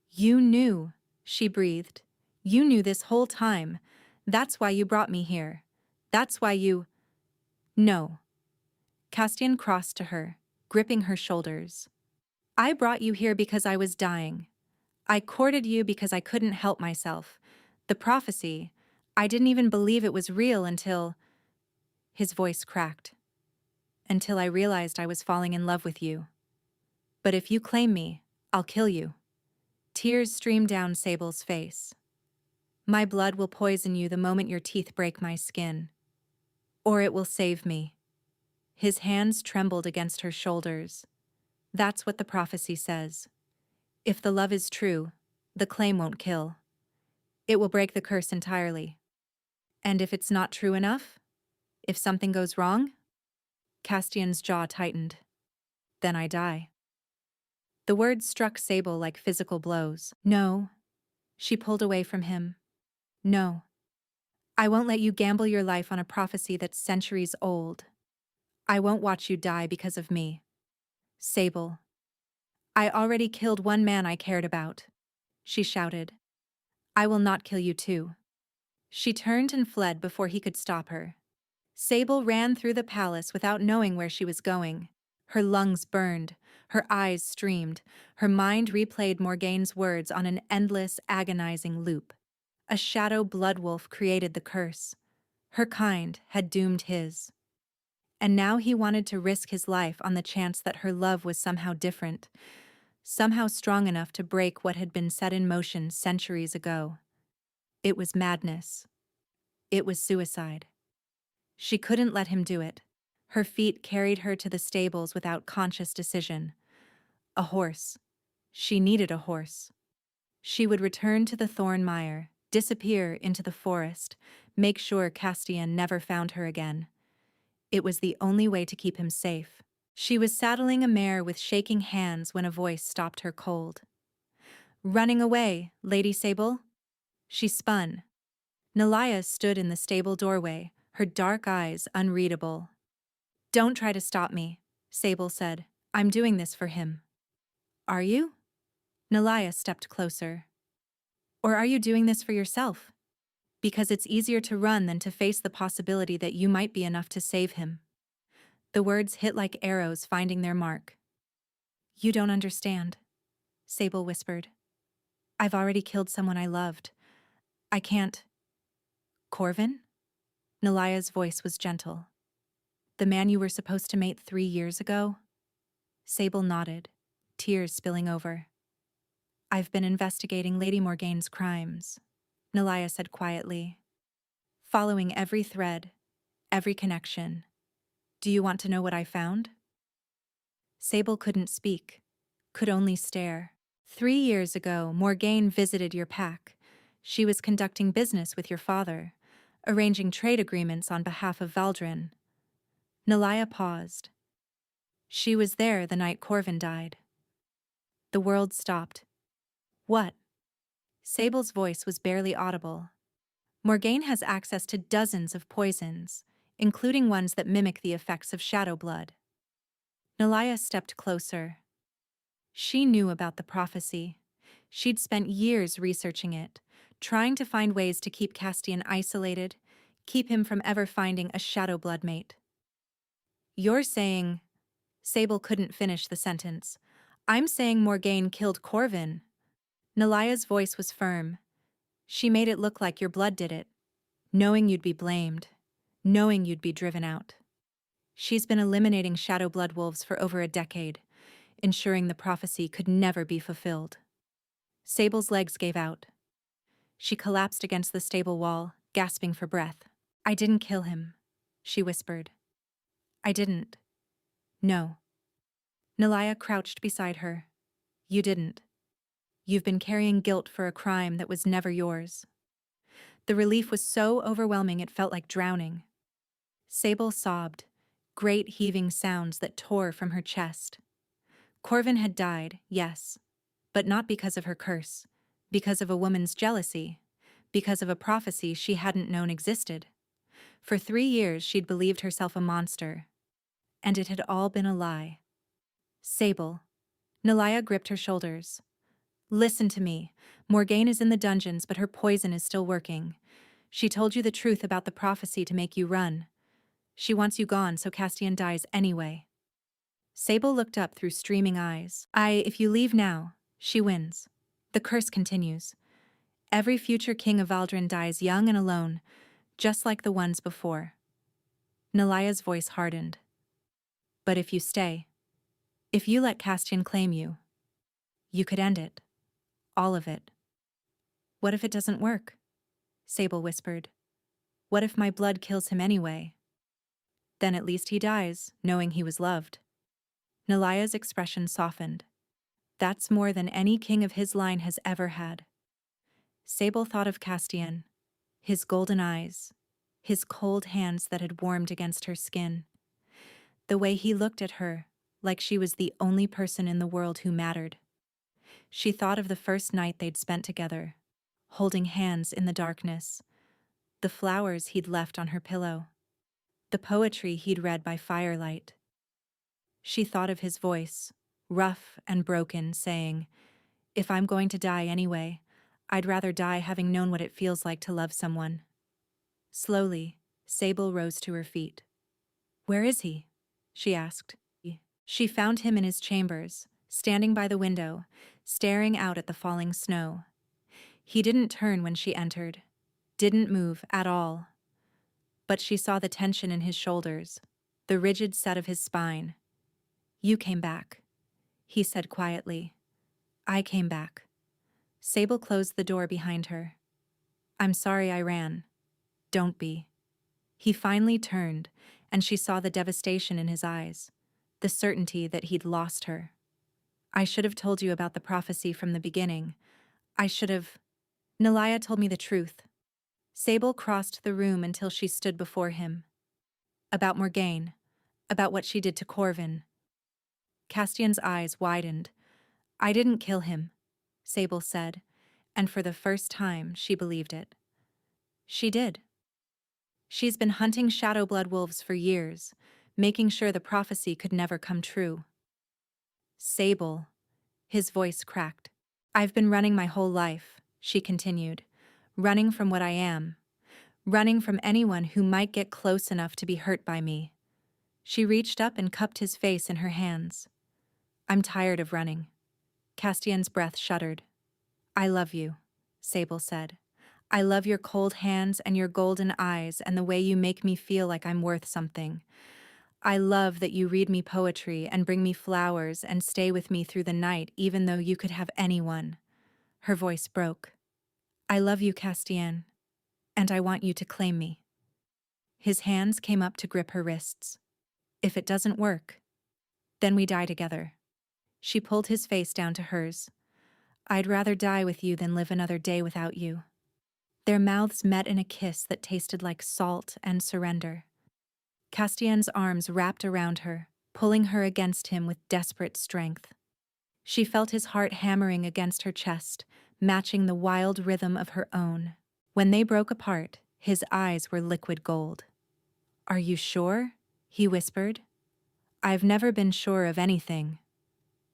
Speaker 1: You knew, she breathed. You knew this whole time. That's why you brought me here. That's why you... No. Castian crossed to her, gripping her shoulders. I brought you here because I was dying. I courted you because I couldn't help myself. The prophecy, I didn't even believe it was real until... His voice cracked. Until I realized I was falling in love with you. But if you claim me, I'll kill you. Tears streamed down Sable's face. My blood will poison you the moment your teeth break my skin. Or it will save me. His hands trembled against her shoulders. That's what the prophecy says. If the love is true, the claim won't kill. It will break the curse entirely. And if it's not true enough? If something goes wrong? Castian's jaw tightened. Then I die. The words struck Sable like physical blows. No. She pulled away from him. No. I won't let you gamble your life on a prophecy that's centuries old. I won't watch you die because of me. Sable. I already killed one man I cared about. She shouted. I will not kill you too. She turned and fled before he could stop her. Sable ran through the palace without knowing where she was going. Her lungs burned, her eyes streamed, her mind replayed Morgaine's words on an endless, agonizing loop. A shadow blood wolf created the curse. Her kind had doomed his. And now he wanted to risk his life on the chance that her love was somehow different, somehow strong enough to break what had been set in motion centuries ago. It was madness. It was suicide. She couldn't let him do it. Her feet carried her to the stables without conscious decision. A horse. She needed a horse. She would return to the thorn mire, disappear into the forest, make sure Castian never found her again. It was the only way to keep him safe. She was saddling a mare with shaking hands when a voice stopped her cold. Running away, Lady Sable? She spun. Nalia stood in the stable doorway, her dark eyes unreadable. Don't try to stop me, Sable said. I'm doing this for him. Are you? Nalia stepped closer. Or are you doing this for yourself? Because it's easier to run than to face the possibility that you might be enough to save him. The words hit like arrows finding their mark. You don't understand, Sable whispered. I've already killed someone I loved. I can't. Corvin? Nalia's voice was gentle. The man you were supposed to mate 3 years ago? Sable nodded, tears spilling over. I've been investigating Lady Morgaine's crimes, Nalia said quietly. Following every thread, every connection. Do you want to know what I found? Sable couldn't speak, could only stare. 3 years ago, Morgaine visited your pack. She was conducting business with your father, arranging trade agreements on behalf of Valdrin. Nalia paused. She was there the night Corvin died. The world stopped. What? Sable's voice was barely audible. Morgaine has access to dozens of poisons, including ones that mimic the effects of shadow blood. Nalia stepped closer. She knew about the prophecy. She'd spent years researching it, trying to find ways to keep Castian isolated, keep him from ever finding a shadow blood mate. You're saying... Sable couldn't finish the sentence. I'm saying Morgaine killed Corvin. Nalaya's voice was firm. She made it look like your blood did it, knowing you'd be blamed, knowing you'd be driven out. She's been eliminating shadow blood wolves for over a decade, ensuring the prophecy could never be fulfilled. Sable's legs gave out. She collapsed against the stable wall, gasping for breath. I didn't kill him, she whispered. I didn't. No. Nalaya crouched beside her. You didn't. You've been carrying guilt for a crime that was never yours. The relief was so overwhelming it felt like drowning. Sable sobbed, great heaving sounds that tore from her chest. Corvin had died, yes, but not because of her curse, because of a woman's jealousy, because of a prophecy she hadn't known existed. For 3 years she'd believed herself a monster, and it had all been a lie. Sable. Nalaya gripped her shoulders. Listen to me. Morgaine is in the dungeons, but her poison is still working. She told you the truth about the prophecy to make you run. She wants you gone so Castian dies anyway. Sable looked up through streaming eyes. If you leave now, she wins. The curse continues. Every future king of Valdrin dies young and alone, just like the ones before. Nalaya's voice hardened. But if you stay, if you let Castian claim you, you could end it. All of it. What if it doesn't work? Sable whispered. What if my blood kills him anyway? Then at least he dies, knowing he was loved. Nalaya's expression softened. That's more than any king of his line has ever had. Sable thought of Castian, his golden eyes, his cold hands that had warmed against her skin. The way he looked at her, like she was the only person in the world who mattered. She thought of the first night they'd spent together, holding hands in the darkness, the flowers he'd left on her pillow, the poetry he'd read by firelight. She thought of his voice, rough and broken, saying, if I'm going to die anyway, I'd rather die having known what it feels like to love someone. Slowly, Sable rose to her feet. Where is he? She asked. She found him in his chambers, standing by the window, staring out at the falling snow. He didn't turn when she entered, didn't move at all. But she saw the tension in his shoulders, the rigid set of his spine. You came back, he said quietly. I came back. Sable closed the door behind her. I'm sorry I ran. Don't be. He finally turned, and she saw the devastation in his eyes, the certainty that he'd lost her. I should have told you about the prophecy from the beginning. I should have... Nalaya told me the truth. Sable crossed the room until she stood before him. About Morgaine, about what she did to Corvin. Castian's eyes widened. I didn't kill him, Sable said, and for the first time she believed it. She did. She's been hunting shadow blood wolves for years, making sure the prophecy could never come true. Sable, his voice cracked. I've been running my whole life, she continued, running from what I am, running from anyone who might get close enough to be hurt by me. She reached up and cupped his face in her hands. I'm tired of running. Castian's breath shuddered. I love you, Sable said. I love your cold hands and your golden eyes and the way you make me feel like I'm worth something. I love that you read me poetry and bring me flowers and stay with me through the night even though you could have anyone. Her voice broke. I love you, Castian, and I want you to claim me. His hands came up to grip her wrists. If it doesn't work, then we die together. She pulled his face down to hers. I'd rather die with you than live another day without you. Their mouths met in a kiss that tasted like salt and surrender. Castian's arms wrapped around her, pulling her against him with desperate strength. She felt his heart hammering against her chest, matching the wild rhythm of her own. When they broke apart, his eyes were liquid gold. Are you sure? He whispered. I've never been sure of anything.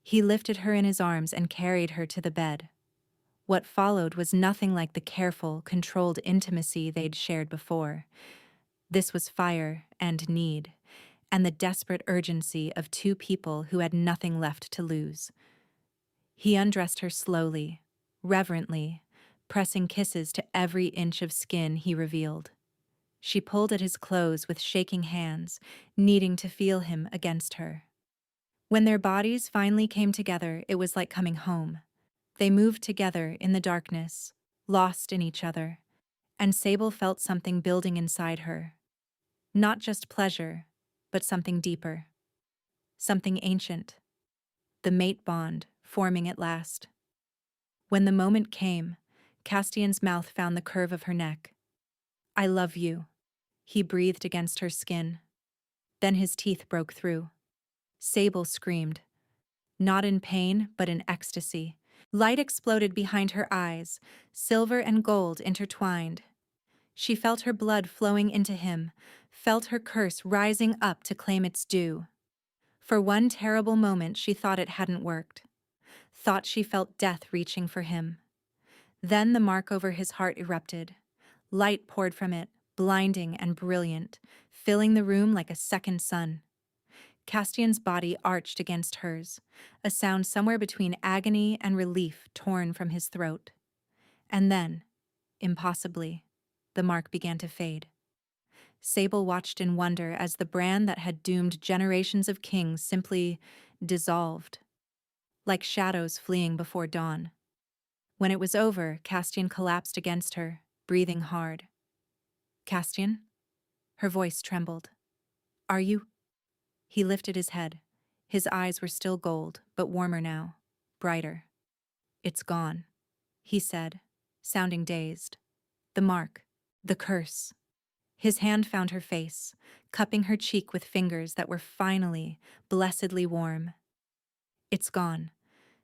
Speaker 1: He lifted her in his arms and carried her to the bed. What followed was nothing like the careful, controlled intimacy they'd shared before. This was fire and need, and the desperate urgency of two people who had nothing left to lose. He undressed her slowly, reverently, pressing kisses to every inch of skin he revealed. She pulled at his clothes with shaking hands, needing to feel him against her. When their bodies finally came together, it was like coming home. They moved together in the darkness, lost in each other, and Sable felt something building inside her. Not just pleasure, but something deeper. Something ancient. The mate bond, forming at last. When the moment came, Castian's mouth found the curve of her neck. "I love you," he breathed against her skin. Then his teeth broke through. Sable screamed. Not in pain, but in ecstasy. Light exploded behind her eyes, silver and gold intertwined. She felt her blood flowing into him, felt her curse rising up to claim its due. For one terrible moment she thought it hadn't worked. Thought she felt death reaching for him. Then the mark over his heart erupted. Light poured from it, blinding and brilliant, filling the room like a second sun. Castian's body arched against hers, a sound somewhere between agony and relief torn from his throat. And then, impossibly, the mark began to fade. Sable watched in wonder as the brand that had doomed generations of kings simply dissolved, like shadows fleeing before dawn. When it was over, Castian collapsed against her, breathing hard. "Castian?" Her voice trembled. "Are you?" He lifted his head. His eyes were still gold, but warmer now, brighter. "It's gone," he said, sounding dazed. "The mark, the curse." His hand found her face, cupping her cheek with fingers that were finally, blessedly warm. "It's gone."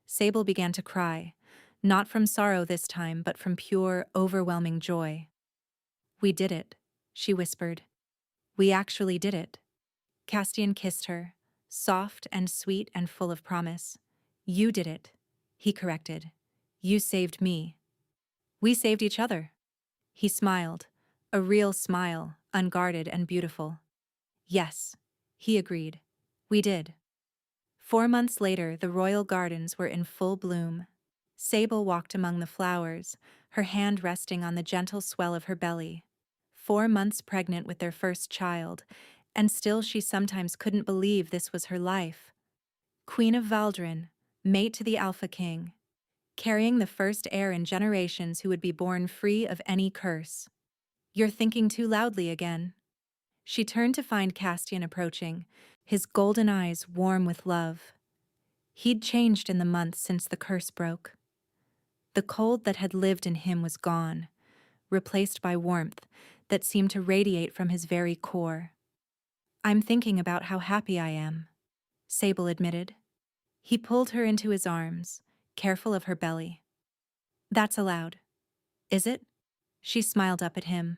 Speaker 1: Sable began to cry, not from sorrow this time, but from pure, overwhelming joy. "We did it," she whispered. "We actually did it." Castian kissed her, soft and sweet and full of promise. "You did it," he corrected. "You saved me. We saved each other." He smiled, a real smile, unguarded and beautiful. "Yes," he agreed. "We did." 4 months later, the royal gardens were in full bloom. Sable walked among the flowers, her hand resting on the gentle swell of her belly. 4 months pregnant with their first child, and still she sometimes couldn't believe this was her life. Queen of Valdrin, mate to the Alpha King, carrying the first heir in generations who would be born free of any curse. "You're thinking too loudly again." She turned to find Castian approaching, his golden eyes warm with love. He'd changed in the months since the curse broke. The cold that had lived in him was gone, replaced by warmth that seemed to radiate from his very core. "I'm thinking about how happy I am," Sable admitted. He pulled her into his arms, careful of her belly. "That's allowed. Is it?" She smiled up at him.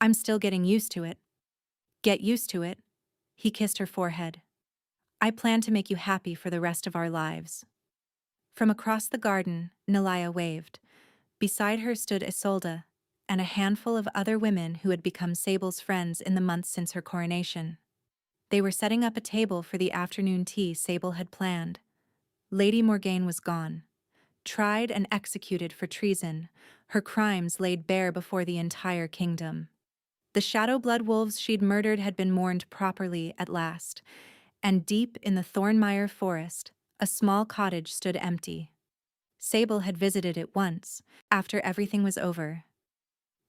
Speaker 1: "I'm still getting used to it." "Get used to it." He kissed her forehead. "I plan to make you happy for the rest of our lives." From across the garden, Nalaya waved. Beside her stood Isolde, and a handful of other women who had become Sable's friends in the months since her coronation. They were setting up a table for the afternoon tea Sable had planned. Lady Morgaine was gone. Tried and executed for treason, her crimes laid bare before the entire kingdom. The shadow blood wolves she'd murdered had been mourned properly at last, and deep in the Thornmire forest, a small cottage stood empty. Sable had visited it once, after everything was over.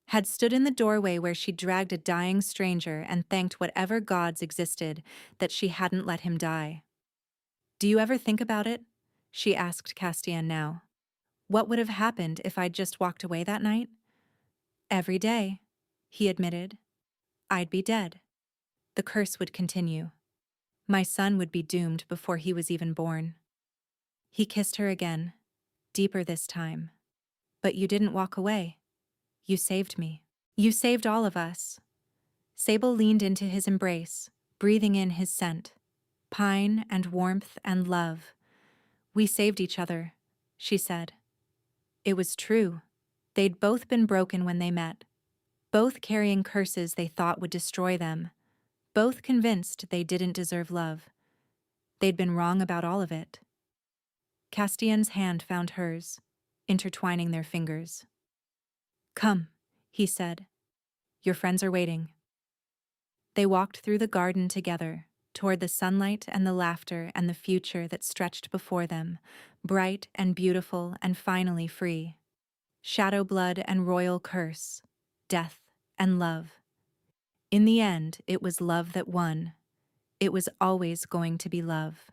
Speaker 1: Had stood in the doorway where she dragged a dying stranger and thanked whatever gods existed that she hadn't let him die. "Do you ever think about it?" she asked Castian now. "What would have happened if I'd just walked away that night?" "Every day," he admitted. "I'd be dead. The curse would continue. My son would be doomed before he was even born." He kissed her again, deeper this time. "But you didn't walk away. You saved me. You saved all of us." Sable leaned into his embrace, breathing in his scent. Pine and warmth and love. "We saved each other," she said. It was true. They'd both been broken when they met, both carrying curses they thought would destroy them, both convinced they didn't deserve love. They'd been wrong about all of it. Castian's hand found hers, intertwining their fingers. "Come," he said. "Your friends are waiting." They walked through the garden together, toward the sunlight and the laughter and the future that stretched before them, bright and beautiful and finally free. Shadow blood and royal curse, death and love. In the end, it was love that won. It was always going to be love.